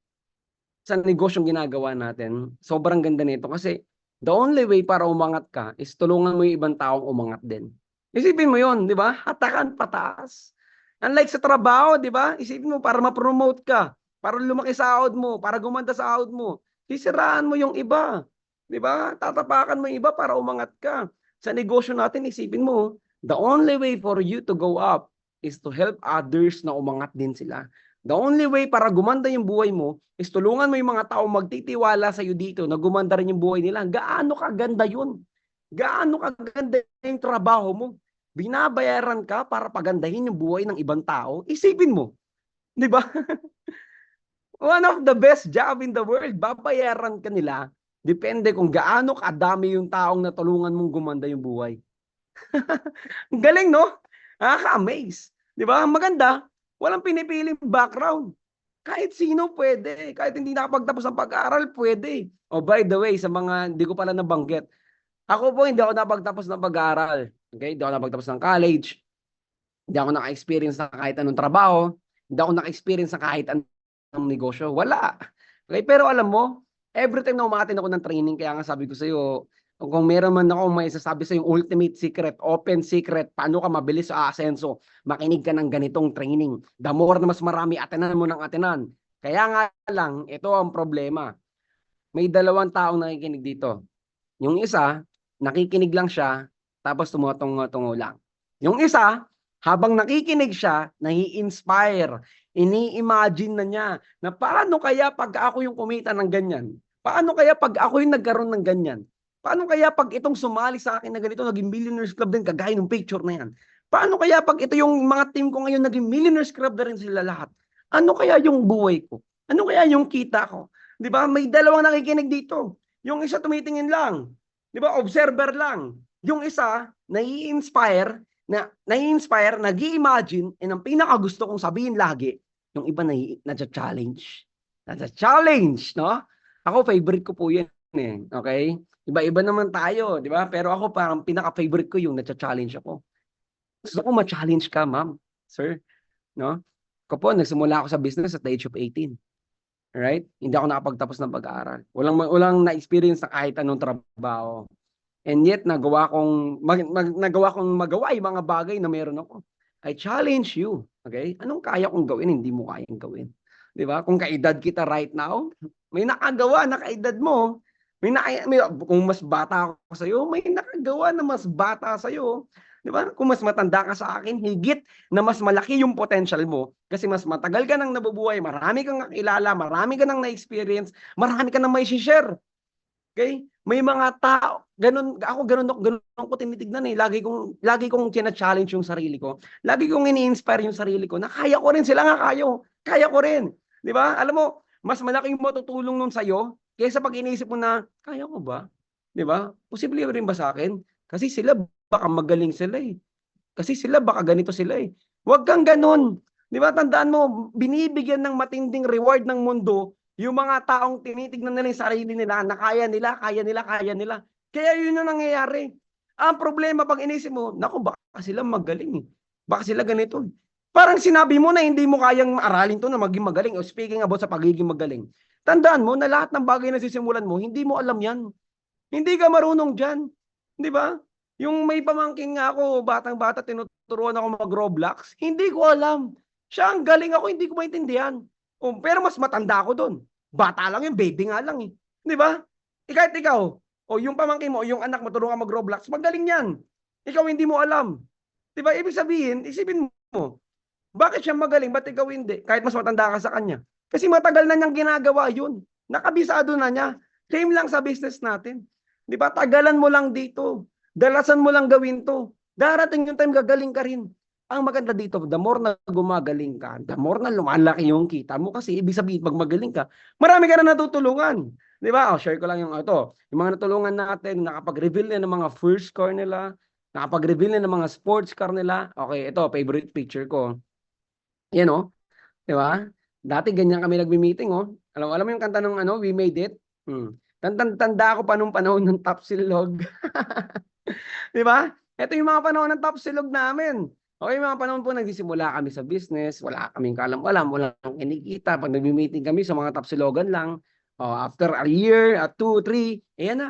sa negosyong ginagawa natin, sobrang ganda nito kasi the only way para umangat ka is tulungan mo yung ibang taong umangat din. Isipin mo yon, di ba? Hatakan pataas. Unlike sa trabaho, di ba? Isipin mo para ma-promote ka, para lumaki sahod mo, para gumanda sahod mo. Sisiraan mo yung iba. Di ba? Tatapakan mo yung iba para umangat ka. Sa negosyo natin, isipin mo, the only way for you to go up is to help others na umangat din sila. The only way para gumanda yung buhay mo is tulungan mo yung mga tao magtitiwala sa iyo dito na gumanda rin yung buhay nila. Gaano kaganda yun? Gaano kaganda yung trabaho mo? Binabayaran ka para pagandahin yung buhay ng ibang tao? Isipin mo. Di ba? One of the best job in the world. Babayaran ka nila. Depende kung gaano kadami yung taong natulungan mong gumanda yung buhay. Galing, no? Nakaka-amaze. Di ba? Maganda. Walang pinipiling background. Kahit sino pwede. Kahit hindi nakapagtapos ng pag-aaral, pwede. By the way, sa mga hindi ko pala nabanggit, ako po hindi ako napagtapos ng pag-aaral. Okay? Hindi ako napagtapos ng college. Hindi ako naka-experience na kahit anong trabaho. Hindi ako naka-experience na kahit anong negosyo. Wala. Okay? Pero alam mo, every time na umaattend ako ng training, kaya nga sabi ko sa iyo, kung meron man ako may sasabi sa yung ultimate secret, open secret, paano ka mabilis sa asenso, makinig ka ng ganitong training. The more na mas marami, atenan mo ng atenan. Kaya nga lang, ito ang problema. May dalawang taong nakikinig dito. Yung isa, nakikinig lang siya, tapos tumutungo lang. Yung isa, habang nakikinig siya, nai-inspire, ini-imagine na niya na paano kaya pag ako yung kumita ng ganyan? Paano kaya pag ako yung nagkaroon ng ganyan? Paano kaya pag itong sumali sa akin na ganito, naging Millionaires Club din, kagaya ng picture na yan? Paano kaya pag ito yung mga team ko ngayon, naging Millionaires Club na rin sila lahat? Ano kaya yung buhay ko? Ano kaya yung kita ko? Di ba? May dalawang nakikinig dito. Yung isa tumitingin lang. Di ba? Observer lang. Yung isa, nai-inspire, nag-i-imagine, and ang pinakagusto kong sabihin lagi, yung iba na-challenge. Na-challenge, no? Ako, favorite ko po yan. Okay? Iba-iba naman tayo, di ba? Pero ako parang pinaka-favorite ko yung na-challenge ako. Gusto ko ma-challenge ka, ma'am, sir. No? Ako po, nagsimula ako sa business at the age of 18. Right? Hindi ako nakapagtapos ng pag-aaral. Walang na-experience na kahit anong trabaho. And yet, nagawa kong magawa yung mga bagay na meron ako. I challenge you. Okay? Anong kaya kong gawin, hindi mo kayang gawin? Di ba? Kung kaedad kita right now, may nakagawa na kaedad mo. Kung mas bata ako sa iyo, may nakagawa na mas bata sa iyo. Di ba? Kung mas matanda ka sa akin, higit na mas malaki yung potential mo kasi mas matagal ka nang nabubuhay, marami kang nakilala, marami ka nang na-experience, marami ka nang may share. Okay? May mga tao, ganun ko tinitignan eh. Lagi kong tina-challenge yung sarili ko. Lagi kong ini-inspire yung sarili ko na kaya ko rin, sila nga kaya ko rin. Di ba? Alam mo, mas malaki yung matutulong nun sa'yo kaysa pag iniisip mo na, kaya ko ba? Di ba? Posible rin ba sa akin? Kasi sila baka magaling sila eh. Kasi sila baka ganito sila eh. Huwag kang ganun. Di ba? Tandaan mo, binibigyan ng matinding reward ng mundo yung mga taong tinitignan nila yung sarili nila na kaya nila. Kaya yun yung nangyayari. Ang problema pag inisip mo, naku, baka sila magaling eh. Baka sila ganito. Parang sinabi mo na hindi mo kayang aralin to na maging magaling o speaking about sa pagiging magaling. Tandaan mo na lahat ng bagay na sisimulan mo, hindi mo alam yan. Hindi ka marunong dyan. Di ba? Yung may pamangkin nga ako, batang-bata, tinuturuan ako mag-Roblox, hindi ko alam. Siya ang galing ako, hindi ko maintindihan. Pero mas matanda ako doon. Bata lang yun, baby nga lang eh. Di ba? Kahit ikaw, yung pamangkin mo, yung anak mo, turuan mag-Roblox, magaling yan. Ikaw hindi mo alam. Di ba? Ibig sabihin, isipin mo, bakit siya magaling? Ba't ikaw hindi? Kahit mas matanda ka sa kanya. Kasi matagal na niyang ginagawa yun. Nakabisado na niya. Same lang sa business natin. Di ba? Tagalan mo lang dito. Dalasan mo lang gawin to. Darating yung time gagaling ka rin. Ang maganda dito, the more na gumagaling ka, the more na lumalaki yung kita mo kasi ibig sabihin, pag magaling ka, marami ka na natutulungan. Di ba? Share ko lang yung ito. Yung mga natulungan natin, nakapag-reveal na ng mga first car nila, nakapag-reveal na ng mga sports car nila. Okay, ito, favorite picture ko. Yan o. Di ba? Dati ganyan kami nagmi-meeting, oh. Alam mo yung kanta ng We Made It? Tanda ako pa nung panahon ng Top Silog. Di ba? Ito yung mga panahon ng Top Silog namin. Okay, mga panahon po nagsisimula kami sa business, wala kaming kaalam-alam, wala kang kinikita. Pag nagmi-meeting kami sa mga Top Silogan lang, after a year, 2, 3, ayan na.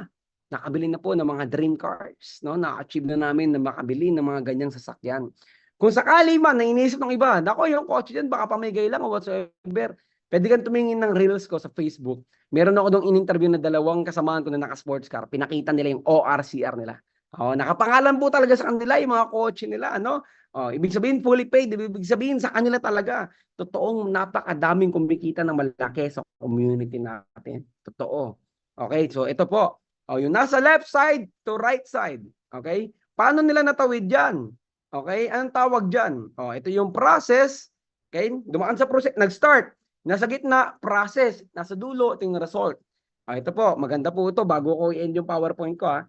Nakabili na po ng mga dream cars, no? Na-achieve na namin na makabili ng mga ganyang sasakyan. Kung sakali man, nainisip ng iba, nako, yung kotse dyan, baka pamigay lang o whatsoever. Pwede kang tumingin ng reels ko sa Facebook. Meron ako doon in-interview na 2 kasamaan ko na naka-sports car. Pinakita nila yung ORCR nila. Nakapangalan po talaga sa kanila yung mga kotse nila, ano? Ibig sabihin fully paid, ibig sabihin sa kanila talaga. Totoong napakadaming kumikita ng malaki sa community natin. Totoo. Okay, so ito po. Yung nasa left side to right side. Okay? Paano nila natawid yan? Okay? Anong tawag dyan? Ito yung process. Okay? Dumaan sa process. Nag-start. Nasa gitna, process. Nasa dulo, ito yung result. Ito po, maganda po ito. Bago ko i-end yung PowerPoint ko.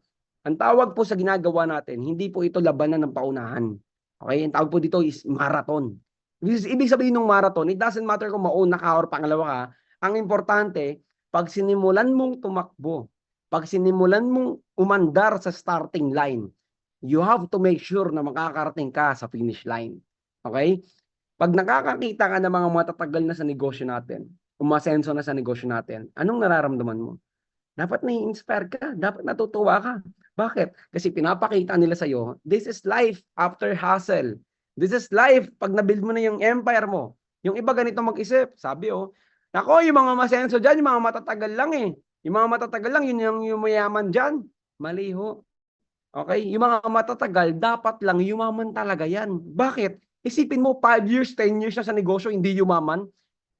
Ang tawag po sa ginagawa natin, hindi po ito labanan ng paunahan. Okay? Ang tawag po dito is marathon. Ibig sabihin ng marathon, it doesn't matter kung mauna ka or pangalawa ka. Ang importante, pag sinimulan mong tumakbo, pag sinimulan mong umandar sa starting line, you have to make sure na makakarating ka sa finish line. Okay? Pag nakakakita ka ng mga matatagal na sa negosyo natin, umasenso na sa negosyo natin, anong nararamdaman mo? Dapat nai-inspire ka, dapat natutuwa ka. Bakit? Kasi pinapakita nila sa'yo, this is life after hustle. This is life pag nabuild mo na yung empire mo. Yung iba ganito mag-isip, sabi nako, yung mga masenso dyan, yung mga matatagal lang eh. Yung mga matatagal lang, yun yung mayaman dyan. Mali ho. Okay? Yung mga matatagal, dapat lang yumaman talaga yan. Bakit? Isipin mo, 5 years, 10 years na sa negosyo, hindi yumaman.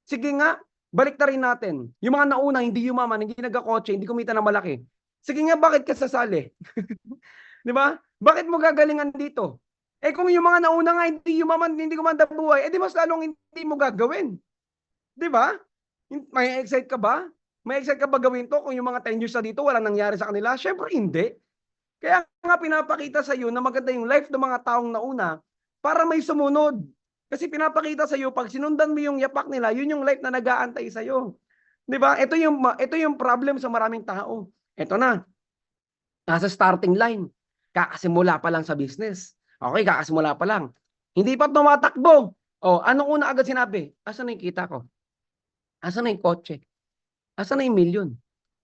Sige nga, balik na rin natin. Yung mga nauna, hindi yumaman, hindi nagkakotse, hindi kumita na malaki. Sige nga, bakit ka sasali? Di ba? Bakit mo gagalingan dito? Kung yung mga nauna nga, hindi yumaman, hindi kumanda buhay, di mas lalong hindi mo gagawin. Di ba? May excite ka ba? May excite ka ba gawin to kung yung mga 10 years na dito, walang nangyari sa kanila? Syempre hindi. Kaya nga pinapakita sa iyo na maganda yung life ng mga taong nauna para may sumunod. Kasi pinapakita sa iyo, pag sinundan mo yung yapak nila, yun yung life na nag-aantay sa iyo. 'Di ba? Ito yung problem sa maraming tao. Ito na. Nasa starting line. Kakasimula pa lang sa business. Okay, kakasimula pa lang. Hindi pa tumatakbo. Anong una agad sinabi? Asan na yung kita ko? Asan na yung kotse? Asan na yung million?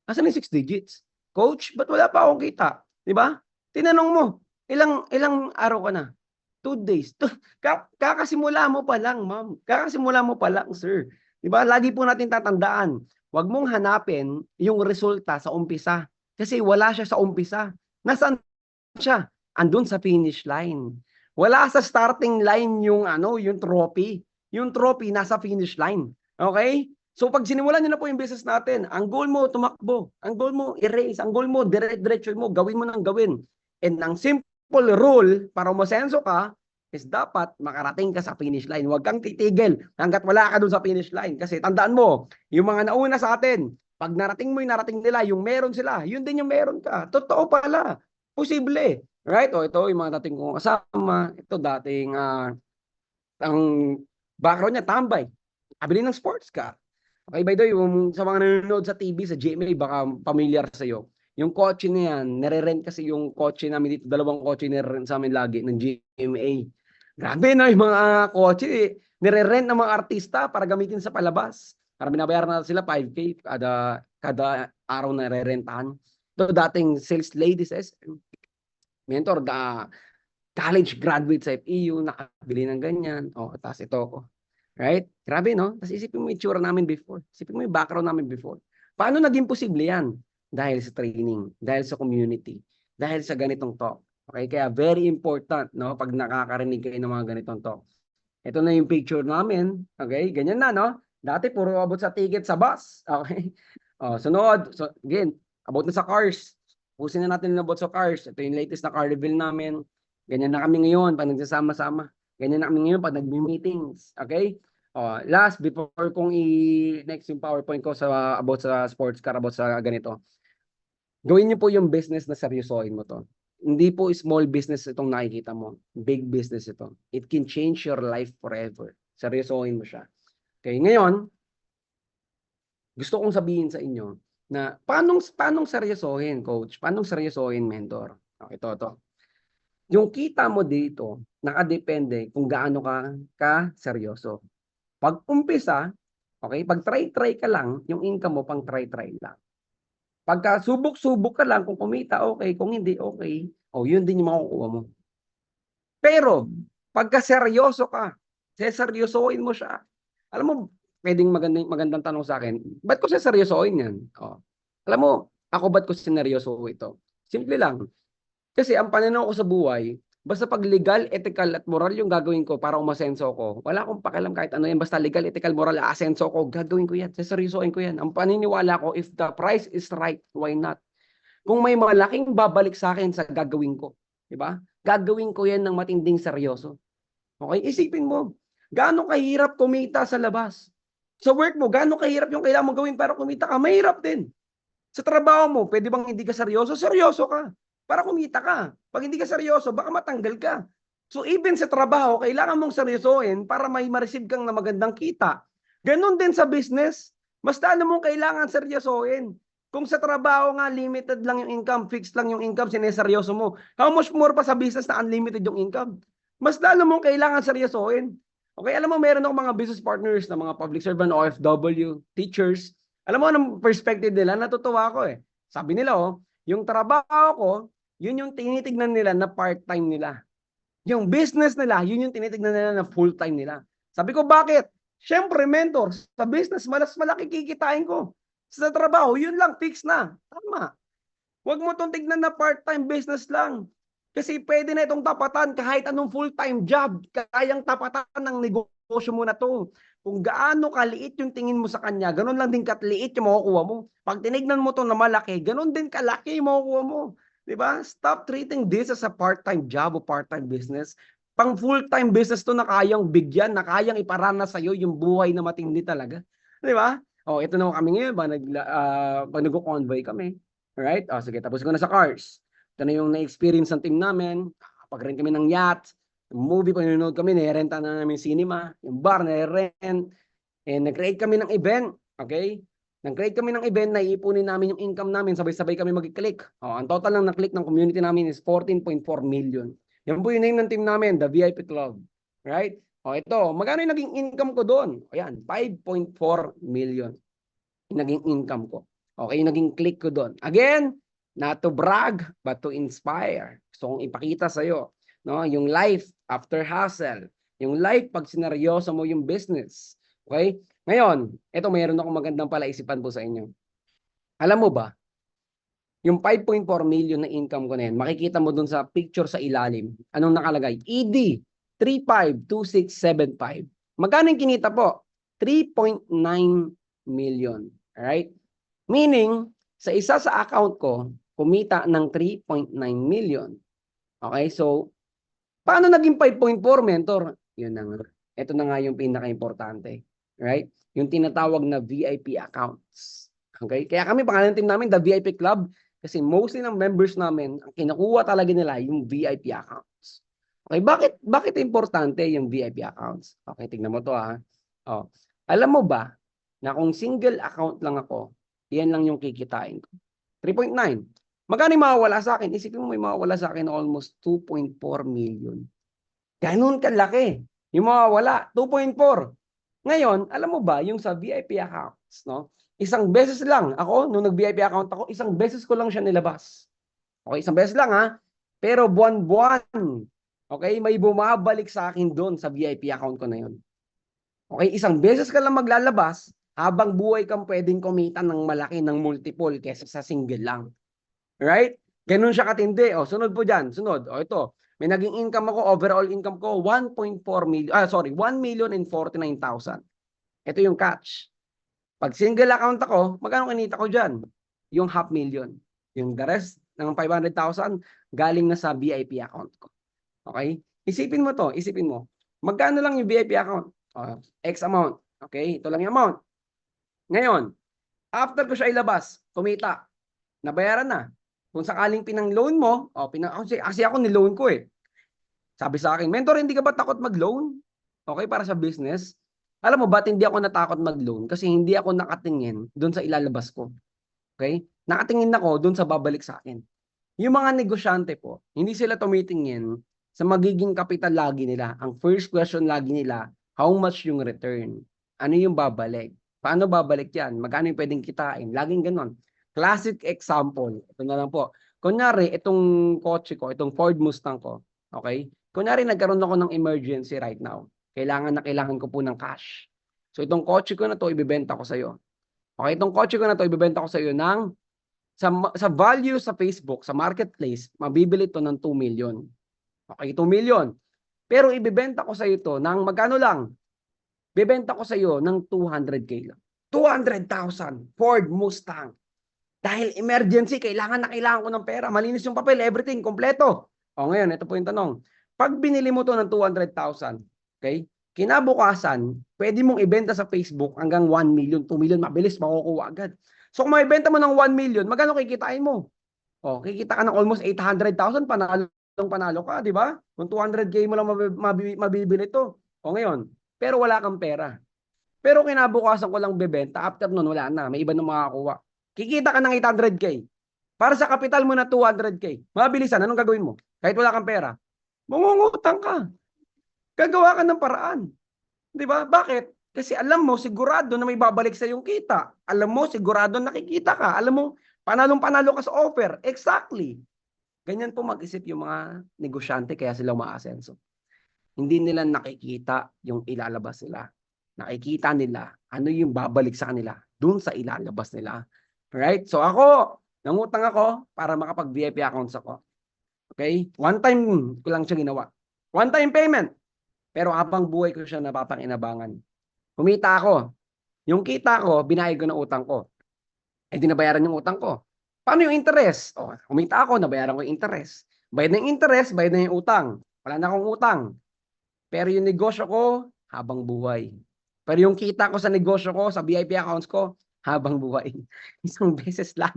Asan na yung 6 digits? Coach, ba't wala pa akong kita? 'Di ba? Tinanong mo, ilang araw ka na? 2 days. Kakasimula mo pa lang, ma'am. Kakasimula mo pa lang, sir. 'Di ba? Lagi po natin tatandaan, huwag mong hanapin yung resulta sa umpisa kasi wala siya sa umpisa. Nasaan siya? Andun sa finish line. Wala sa starting line yung yung trophy. Yung trophy nasa finish line. Okay? So pag sinimulan niyo na po yung business natin, ang goal mo tumakbo, ang goal mo i-raise, ang goal mo dire-diretso mo, gawin mo nang gawin. And ang simple rule para umasenso ka is dapat makarating ka sa finish line. Huwag kang titigil hangga't wala ka dun sa finish line. Kasi tandaan mo, yung mga nauna sa atin, pag narating mo yung narating nila, yung meron sila, yun din yung meron ka. Totoo pala. Posible. Right? Ito yung mga dating kong kasama. Ito dating ang background niya, tambay. Kabili ng sports car. Okay, by the way, yung sa mga nanonood sa TV, sa GMA, baka familiar sa iyo. Yung kotse na yan, nire-rent kasi yung kotse namin dito, 2 kotse nire-rent sa amin lagi ng GMA. Grabe na yung mga kotse, nire-rent ng mga artista para gamitin sa palabas. Para binabayaran na sila 5K kada araw na nire-rentahan. Ito dating sales ladies, mentor, college graduate sa FEU, nakabili ng ganyan. Tapos ito ko. Right? Grabe, no? Tapos isipin mo yung itsura namin before. Isipin mo yung background namin before. Paano naging posible yan? Dahil sa training, dahil sa community, dahil sa ganitong talk. Okay? Kaya very important, no? Pag nakakarinig kayo ng mga ganitong talk. Ito na yung picture namin. Okay? Ganyan na, no? Dati puro abot sa ticket sa bus. Okay? Sunod. So, again, about na sa cars. Pusin na natin about sa cars. Ito yung latest na car reveal namin. Ganyan na kami ngayon pag nagsasama-sama. Ganyan na kami ngayon pag nag-meetings. Okay? Last, before kong next yung PowerPoint ko sa about sa sports car, about sa ganito. Gawin niyo po yung business na seryosohin mo to. Hindi po small business itong nakikita mo. Big business ito. It can change your life forever. Seryosohin mo siya. Okay, ngayon, gusto kong sabihin sa inyo na paanong seryosohin, coach? Paanong seryosohin, mentor? Okay, to. Yung kita mo dito, nakadepende kung gaano ka seryoso. Pag umpisa, okay, pag try ka lang, yung income mo pang try lang. Pagka subok-subok ka lang, kung kumita, okay. Kung hindi, okay. Yun din yung makukuha mo. Pero, pagka seryoso ka, seryosohin mo siya. Alam mo, pwedeng magandang tanong sa akin, ba't ko seryosohin yan? Alam mo, ako ba't ko sineryoso ito? Simple lang. Kasi ang pananaw ko sa buhay, basta pag legal, ethical at moral yung gagawin ko para umasenso ko, wala akong pakialam kahit ano yan. Basta legal, ethical, moral, asenso ko, gagawin ko yan. Seryosoin ko yan. Ang paniniwala ko, if the price is right, why not? Kung may malaking babalik sa akin sa gagawin ko, di ba? Gagawin ko yan ng matinding seryoso. Okay? Isipin mo, gaano kahirap kumita sa labas? Sa work mo, gaano kahirap yung kailangan mo gawin para kumita ka? Mahirap din. Sa trabaho mo, pwede bang hindi ka seryoso? Seryoso ka. Para kumita ka. Pag hindi ka seryoso, baka matanggal ka. So even sa trabaho, kailangan mong seryosohin para may ma-receive kang na magandang kita. Ganon din sa business. Basta ano mong kailangan seryosohin. Kung sa trabaho nga, limited lang yung income, fixed lang yung income, sineseryoso mo. How much more pa sa business na unlimited yung income? Mas lalo mong kailangan seryosohin. Okay, alam mo, meron akong mga business partners na mga public servant, OFW, teachers. Alam mo, anong perspective nila? Natutuwa ako eh. Sabi nila, yung trabaho ko, yun yung tinitignan nila na part-time nila. Yung business nila, yun yung tinitignan nila na full-time nila. Sabi ko, bakit? Siyempre, mentor, sa business, mas malaki kikitain ko. Sa trabaho, yun lang, fix na. Tama. Huwag mo itong tignan na part-time business lang. Kasi pwede na itong tapatan kahit anong full-time job. Kayang tapatan ng negosyo mo na to. Kung gaano kaliit yung tingin mo sa kanya, ganun lang din katliit yung makukuha mo. Pag tinignan mo to na malaki, ganun din kalaki yung makukuha mo. Diba? Stop treating this as a part-time job o part-time business. Pang full-time business to na kayang bigyan, na kayang iparana sa'yo yung buhay na matindi talaga. Diba? Ito na kami ngayon, pag nag-convoy kami. Alright? Sige, tapos ko na sa cars. Ito na yung na-experience ng team namin. Pag-rent kami ng yacht, yung movie, pag nanonood kami, nirenta na namin cinema, yung bar, nire-rent. And nag-create kami ng event. Okay? Nag-create kami ng event, naiipunin namin yung income namin, sabay-sabay kami mag-click. Ang total lang na-click ng community namin is 14.4 million. Yan po yung name ng team namin, the VIP Club. Right? Ito, magkano yung naging income ko doon? Ayan, 5.4 million yung naging income ko. Okay, yung naging click ko doon. Again, not to brag, but to inspire. Gusto kong ipakita sa'yo, no? Yung life after hustle. Yung life pag sineryoso mo yung business. Okay? Ngayon, ito mayroon akong magandang palaisipan po sa inyo. Alam mo ba, yung 5.4 million na income ko na yan, makikita mo dun sa picture sa ilalim. Anong nakalagay? ED 352675. Magkano yung kinita po? 3.9 million. Alright? Meaning, sa isa sa account ko, kumita ng 3.9 million. Okay? So, paano naging 5.4, mentor? Yun na nga. Ito na nga yung pinaka-importante. Right? Yung tinatawag na VIP accounts. Okay? Kaya kami, pangalan ng team namin, the VIP Club, kasi mostly ng members namin, ang kinukuha talaga nila yung VIP accounts. Okay? Bakit importante yung VIP accounts? Okay, tignan mo to ha. Alam mo ba, na kung single account lang ako, yan lang yung kikitain ko. 3.9. Magkano yung mawawala sa akin? Isipin mo may mawawala sa akin almost 2.4 million. Ganun kalaki. Yung mawawala, 2.4. Ngayon, alam mo ba, yung sa VIP accounts, no? Isang beses lang ako, nung nag-VIP account ako, isang beses ko lang siya nilabas. Okay, isang beses lang ha. Pero buwan-buwan, okay, may bumabalik sa akin doon sa VIP account ko na yun. Okay, isang beses ka lang maglalabas, habang buhay kang pwedeng kumita ng malaki, ng multiple, kesa sa single lang. Right? Ganun siya katindi. Sunod po dyan. Sunod. Ito. May naging income ako, overall income ko, 1.4 million, 1,049,000. Ito yung catch. Pag single account ako, magkano kinita ko dyan? Yung 500,000. Yung the rest ng 500,000 galing na sa VIP account ko. Okay? Isipin mo to, isipin mo. Magkano lang yung VIP account? X amount. Okay? Ito lang yung amount. Ngayon, after ko siya ilabas, kumita, nabayaran na. Kung sakaling pinang-loan mo, kasi ako ni-loan ko eh. Sabi sa akin, mentor, hindi ka ba takot mag-loan? Okay, para sa business? Alam mo ba't hindi ako natakot mag-loan? Kasi hindi ako nakatingin doon sa ilalabas ko. Okay? Nakatingin ako doon sa babalik sa akin. Yung mga negosyante po, hindi sila tumitingin sa magiging kapital lagi nila. Ang first question lagi nila, how much yung return? Ano yung babalik? Paano babalik yan? Magkano yung pwedeng kitain? Laging ganon. Classic example. Ito na lang po. Kunyari, itong kotse ko, itong Ford Mustang ko, okay? Kunyari, nagkaroon ako ng emergency right now. Kailangan ko po ng cash. So, itong kotse ko na to, ibibenta ko sa iyo. Okay, itong kotse ko na to, ibibenta ko sa iyo ng sa value sa Facebook, sa marketplace, mabibili to ng 2 million. Okay, 2 million. Pero ibibenta ko sa iyo to ng magkano lang? Bibenta ko sa iyo ng 200K lang. 200,000 Ford Mustang. Dahil emergency, kailangan ko ng pera. Malinis yung papel, everything, kompleto. O ngayon, ito po yung tanong. Pag binili mo to ng 200,000, okay? Kinabukasan, pwede mong ibenta sa Facebook hanggang 1 million, 2 million, mabilis, makukuha agad. So kung maibenta mo ng 1 million, magkano kikitain mo? O, kikita ka ng almost 800,000, panalo ka, di ba? Kung 200K mo lang mabibili to. O ngayon, pero wala kang pera. Pero kinabukasan ko lang bebenta, after nun wala na, may iba na makakuha. Kikita ka ng 800K. Para sa kapital mo na 200K. Mabilisan, anong gagawin mo? Kahit wala kang pera. Mangungutang ka. Gagawa ka ng paraan. Di ba? Bakit? Kasi alam mo, sigurado na may babalik sa yung kita. Alam mo, sigurado nakikita ka. Alam mo, panalong-panalo ka sa offer. Exactly. Ganyan po mag-isip yung mga negosyante kaya sila umaasenso. Hindi nila nakikita yung ilalabas nila. Nakikita nila ano yung babalik sa kanila dun sa ilalabas nila. Right? So ako, nangutang ako para makapag-VIP accounts ako. Okay? One time ko lang siya ginawa. One time payment. Pero habang buhay ko siya napapanginabangan. Kumita ako. Yung kita ko, binayad ko ng utang ko. Eh di nabayaran yung utang ko. Paano yung interest? O, kumita ako, nabayaran ko yung interest. Bayad ng interest, bayad na yung utang. Wala na akong utang. Pero yung negosyo ko, habang buhay. Pero yung kita ko sa negosyo ko, sa VIP accounts ko, habang buhay. Isang beses lang.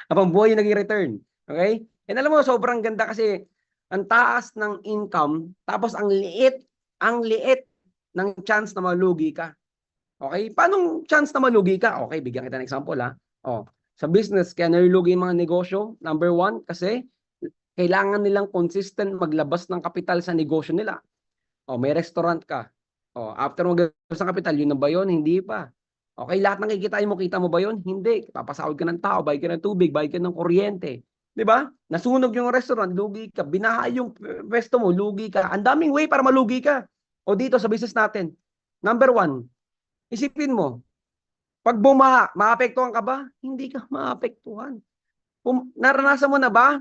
Habang buhay yung naging return. Okay? And alam mo, sobrang ganda kasi ang taas ng income, tapos ang liit ng chance na malugi ka. Okay? Paano chance na malugi ka? Okay, bigyan kita ng example ha. Oh, sa business, kaya nalugi yung mga negosyo, number 1, kasi kailangan nilang consistent maglabas ng kapital sa negosyo nila. Oh, may restaurant ka. Oh, after maglabas ng kapital, yun na ba yun? Hindi pa. Okay, lahat ng kikitain mo, kita mo ba yun? Hindi. Papasahod ka ng tao, bayad ka ng tubig, bayad ka ng kuryente. Di ba? Nasunog yung restaurant, lugi ka. Binaha yung pwesto mo, lugi ka. Ang daming way para malugi ka. O dito sa business natin, number 1, isipin mo, pag bumaha, maapektuhan ka ba? Hindi ka maapektuhan. Naranasan mo na ba?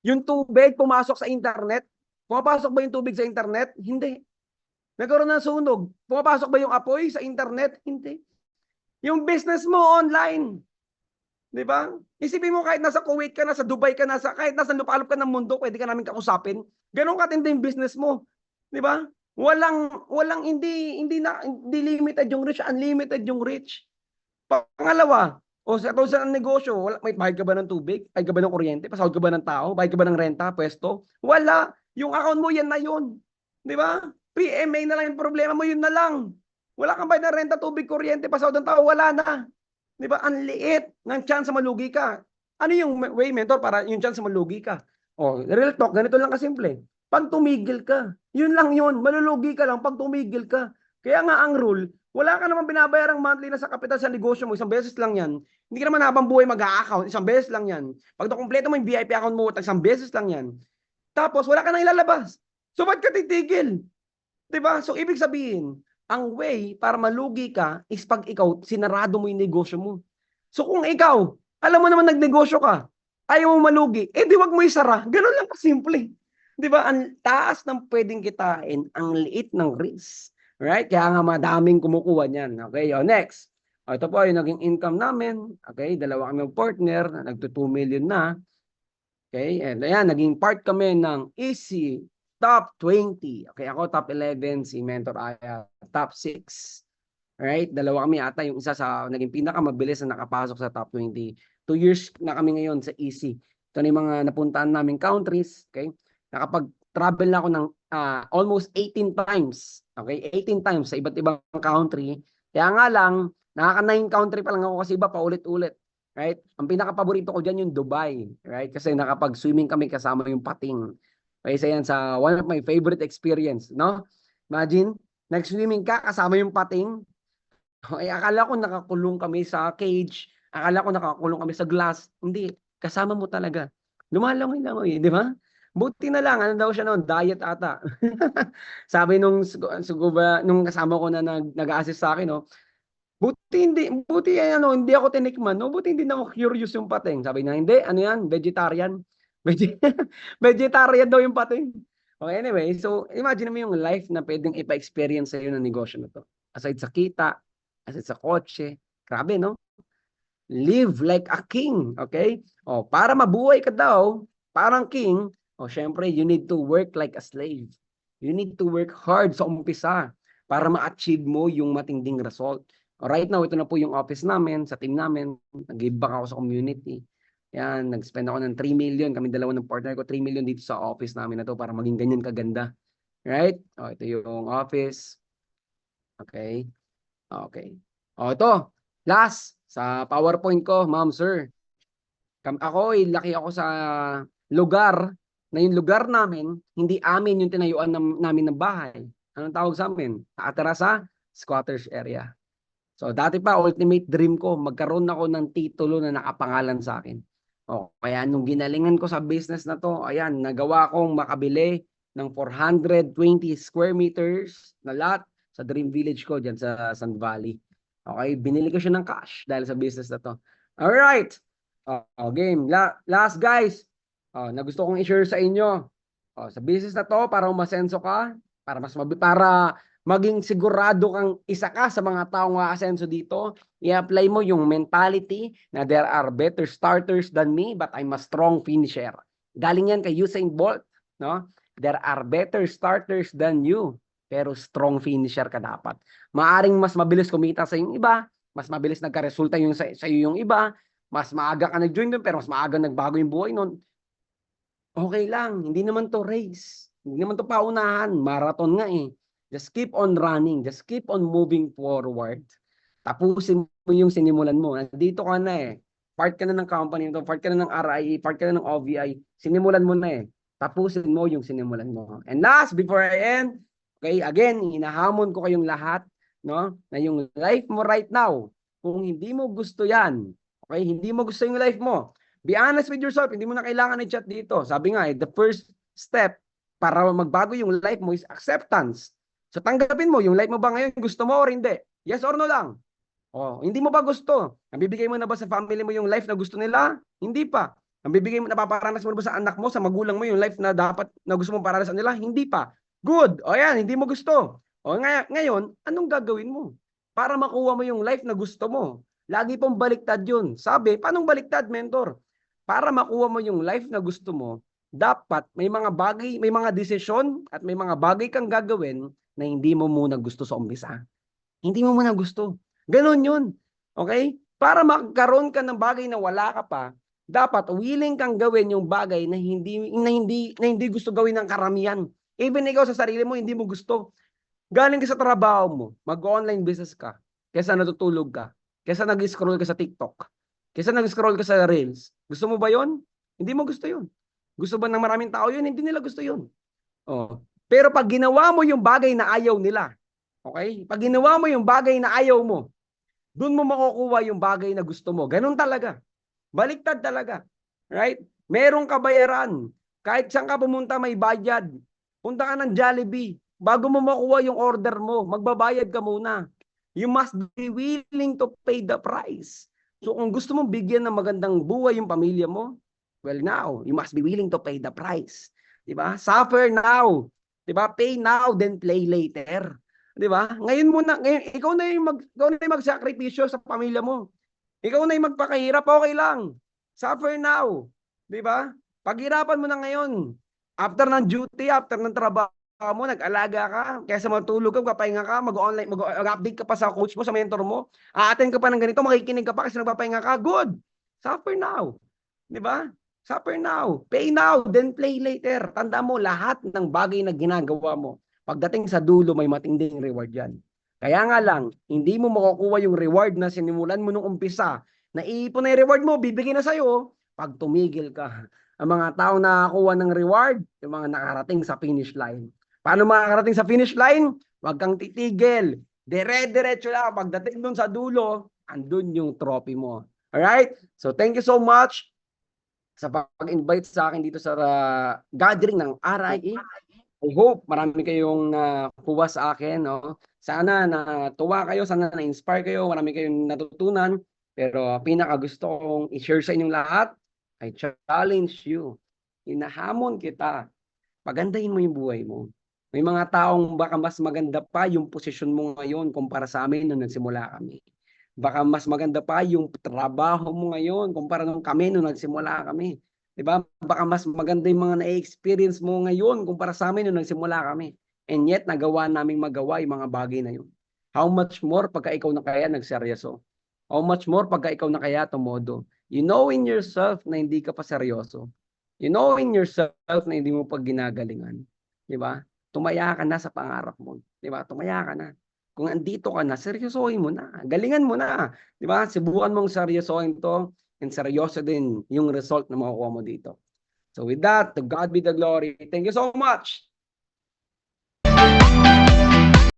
Yung tubig pumasok sa internet? Pumapasok ba yung tubig sa internet? Hindi. Nagkaroon ng sunog. Pumapasok ba yung apoy sa internet? Hindi. Yung business mo online. Di ba? Isipin mo kahit nasa Kuwait ka, nasa Dubai ka, kahit nasa lupalop ka ng mundo, pwede ka namin kausapin. Ganon katindi yung business mo. Di ba? Hindi limited yung rich, unlimited yung rich. Pangalawa, sa ng negosyo, may bayad ka ba ng tubig? Bayad ka ba ng kuryente? Pasahod ka ba ng tao? Bayad ka ba ng renta, pwesto? Wala. Yung account mo, yan na yun. Di ba? PMA na lang yung problema mo, yun na lang. Wala kang bayad ng renta, tubig, kuryente, pasahod ng tao, wala na. Di ba? Ang liit ng chance na malugi ka. Ano yung way, mentor, para yung chance na malugi ka? Real talk, ganito lang kasimple. Pag tumigil ka, yun lang yun. Malulugi ka lang pag tumigil ka. Kaya nga ang rule, wala ka naman binabayarang monthly na sa kapital sa negosyo mo, isang beses lang yan. Hindi ka naman habang buhay mag-a-account, isang beses lang yan. Pag nakumpleto mo yung VIP account mo, isang beses lang yan. Tapos wala ka nang ilalabas. So ba't ka titigil? Diba? So ibig sabihin, ang way para malugi ka is pag ikaw, sinarado mo yung negosyo mo. So kung ikaw, alam mo naman nagnegosyo ka, ayaw mo malugi, di wag mo isara. Ganun lang kasimple. Diba? Ang taas ng pwedeng kitain, ang liit ng risk. Right? Kaya nga madaming kumukuha niyan. Okay, o next. O, ito po yung naging income namin. Okay, dalawa kami partner, nagto 2 million na. Okay, and ayan, naging part kami ng Easy Top 20. Okay, ako top 11, si Mentor Aya top 6. Right? Dalawa kami ata, yung isa sa naging pinakamabilis na nakapasok sa top 20. 2 years na kami ngayon sa Easy. Ito na yung mga napuntahan naming countries. Okay? Nakapag-travel na ako ng almost 18 times. Okay? 18 times sa iba't ibang country. Kaya nga lang, nakaka-9 country pa lang ako kasi iba pa ulit-ulit. Right? Ang pinaka-paborito ko dyan yung Dubai. Right? Kasi nakapag-swimming kami kasama yung pating. Okay, isa yan sa one of my favorite experience. No? Imagine, nag-swimming ka kasama yung pating. Ay, akala ko nakakulong kami sa cage. Akala ko nakakulong kami sa glass. Hindi, kasama mo talaga. Lumalangoy-langoy, di ba? Buti na lang, ano daw siya noon, diet ata. Sabi nung kasama ko na nag-assist sa akin, no, hindi ako tinikman, no? Buti hindi na ako curious yung pating. Sabi niya, hindi, ano yan, vegetarian. Vegetarian daw yung pating. Okay, anyway, so imagine mo yung life na pwedeng ipa-experience sa'yo ng negosyo na to. Aside sa kita, aside sa kotse, grabe, no? Live like a king, okay? O, para mabuhay ka daw, parang king, o, syempre, you need to work like a slave. You need to work hard sa umpisa para ma-achieve mo yung matinding result. O, right now, ito na po yung office namin, sa team namin, nag-give back ako sa community. Yan, nag-spend ako ng 3 million, kami dalawa ng partner ko, 3 million dito sa office namin na to para maging ganyan kaganda. Right? O, ito yung office. Okay. Okay. O, ito. Last, sa PowerPoint ko, ma'am, sir. Ako, laki ako sa lugar, na yung lugar namin, hindi amin yung tinayuan namin ng bahay. Anong tawag sa amin? Nakatira sa squatters area. So, dati pa, ultimate dream ko, magkaroon ako ng titulo na nakapangalan sa akin. O, kaya nung ginalingan ko sa business na to, ayan, nagawa kong makabili ng 420 square meters na lot sa Dream Village ko dyan sa San Valley. Okay, binili ko siya ng cash dahil sa business na to. Alright. Game. Last guys, na gusto kong i-share sa inyo. Sa business na to, para umasenso ka, para maging sigurado kang isa ka sa mga taong aasenso dito, i-apply mo yung mentality na there are better starters than me, but I'm a strong finisher. Galing yan kay Usain Bolt, no? There are better starters than you, pero strong finisher ka dapat. Maaring mas mabilis kumita sa yung iba, mas mabilis nagka-resulta yung sa iyo yung iba, mas maaga ka nag-join doon, pero mas maaga nagbago yung buhay nun. Okay lang, hindi naman to race. Hindi naman to paunahan, marathon nga eh. Just keep on running, just keep on moving forward. Tapusin mo yung sinimulan mo. Nandito ka na eh. Part ka na ng company nito, part ka na ng RIE, part ka na ng OVI. Sinimulan mo na eh. Tapusin mo yung sinimulan mo. And last, before I end, okay, again, hinahamon ko kayong lahat, no, na yung life mo right now, kung hindi mo gusto yan, okay, hindi mo gusto yung life mo, be honest with yourself, hindi mo na kailangan i-chat dito. Sabi nga, the first step para magbago yung life mo is acceptance. So tanggapin mo, yung life mo ba ngayon gusto mo or hindi? Yes or no lang? Hindi mo ba gusto? Nabibigay mo na ba sa family mo yung life na gusto nila? Hindi pa. Nabibigay mo, napaparanas mo na ba sa anak mo, sa magulang mo yung life na dapat na gusto mong paranasan nila? Hindi pa. Good. Yan, hindi mo gusto. Ngayon, anong gagawin mo para makuha mo yung life na gusto mo? Lagi pong baliktad yun. Sabi, paanong baliktad, mentor? Para makuha mo yung life na gusto mo, dapat may mga bagay, may mga desisyon at may mga bagay kang gagawin na hindi mo muna gusto sa umpisa. Hindi mo muna gusto. Ganon yun. Okay? Para magkaroon ka ng bagay na wala ka pa, dapat willing kang gawin yung bagay na hindi gusto gawin ng karamihan. Even ikaw sa sarili mo, hindi mo gusto. Galing ka sa trabaho mo, mag-online business ka, kaysa natutulog ka, kaysa nag-scroll ka sa TikTok, kaysa nag-scroll ka sa Reels. Gusto mo ba yon? Hindi mo gusto yon. Gusto ba ng maraming tao yun? Hindi nila gusto yun. Pero pag ginawa mo yung bagay na ayaw nila, okay? Pag ginawa mo yung bagay na ayaw mo, doon mo makukuha yung bagay na gusto mo. Ganun talaga. Baliktad talaga. Right? Merong kabayaran. Kahit saan ka pumunta may bayad. Punta ka ng Jollibee. Bago mo makuha yung order mo, magbabayad ka muna. You must be willing to pay the price. So kung gusto mong bigyan ng magandang buhay yung pamilya mo, well now, you must be willing to pay the price. Diba? Suffer now. Diba? Pay now, then play later. 'Di ba? Ngayon mo na, ngayon, ikaw na yung magsakripisyo sa pamilya mo. Ikaw na yung magpakahirap, okay lang. Suffer now. 'Di ba? Paghirapan mo na ngayon. After ng duty, after ng trabaho mo, nag-alaga ka, kaysa matulog ka, papahinga ka, mag-online, mag-update ka pa sa coach mo, sa mentor mo, a-attend ka pa ng ganito, makikinig ka pa kasi nagpapahinga ka, good. Suffer now. 'Di ba? Suffer now. Pay now, then play later. Tanda mo, lahat ng bagay na ginagawa mo, pagdating sa dulo, may matinding reward yan. Kaya nga lang, hindi mo makukuha yung reward na sinimulan mo nung umpisa. Naiipon na yung reward mo, bibigyan na sa'yo pag tumigil ka. Ang mga tao na nakakuha ng reward, yung mga nakarating sa finish line. Paano makakarating sa finish line? Huwag kang titigil. Dire-diretso lang. Pagdating dun sa dulo, andun yung trophy mo. Alright? So thank you so much sa pag-invite sa akin dito sa gathering ng RIA. I hope marami kayong nakuha sa akin, no? Sana natuwa kayo, sana na-inspire kayo, marami kayong natutunan. Pero pinaka gusto kong i-share sa inyong lahat, I challenge you. Inahamon kita. Pagandahin mo yung buhay mo. May mga taong baka mas maganda pa yung posisyon mo ngayon kumpara sa amin nung nagsimula kami. Baka mas maganda pa yung trabaho mo ngayon kumpara nung kami nung nagsimula kami. 'Di ba? Baka mas maganda yung mga na-experience mo ngayon kumpara sa amin nung nagsimula kami. And yet nagawa naming magawa yung mga bagay na yun. How much more pagka ikaw na kaya nagseryoso? How much more pagka ikaw na kaya tumodo? You know in yourself na hindi ka pa seryoso. You know in yourself na hindi mo pa ginagalingan. 'Di ba? Tumaya ka na sa pangarap mo. 'Di ba? Tumaya ka na. Kung andito ka na, seryosohin mo na. Galingan mo na. 'Di ba? Subukan mong seryosohin 'to, and seryoso din yung result na makukuha mo dito. So with that, to God be the glory. Thank you so much.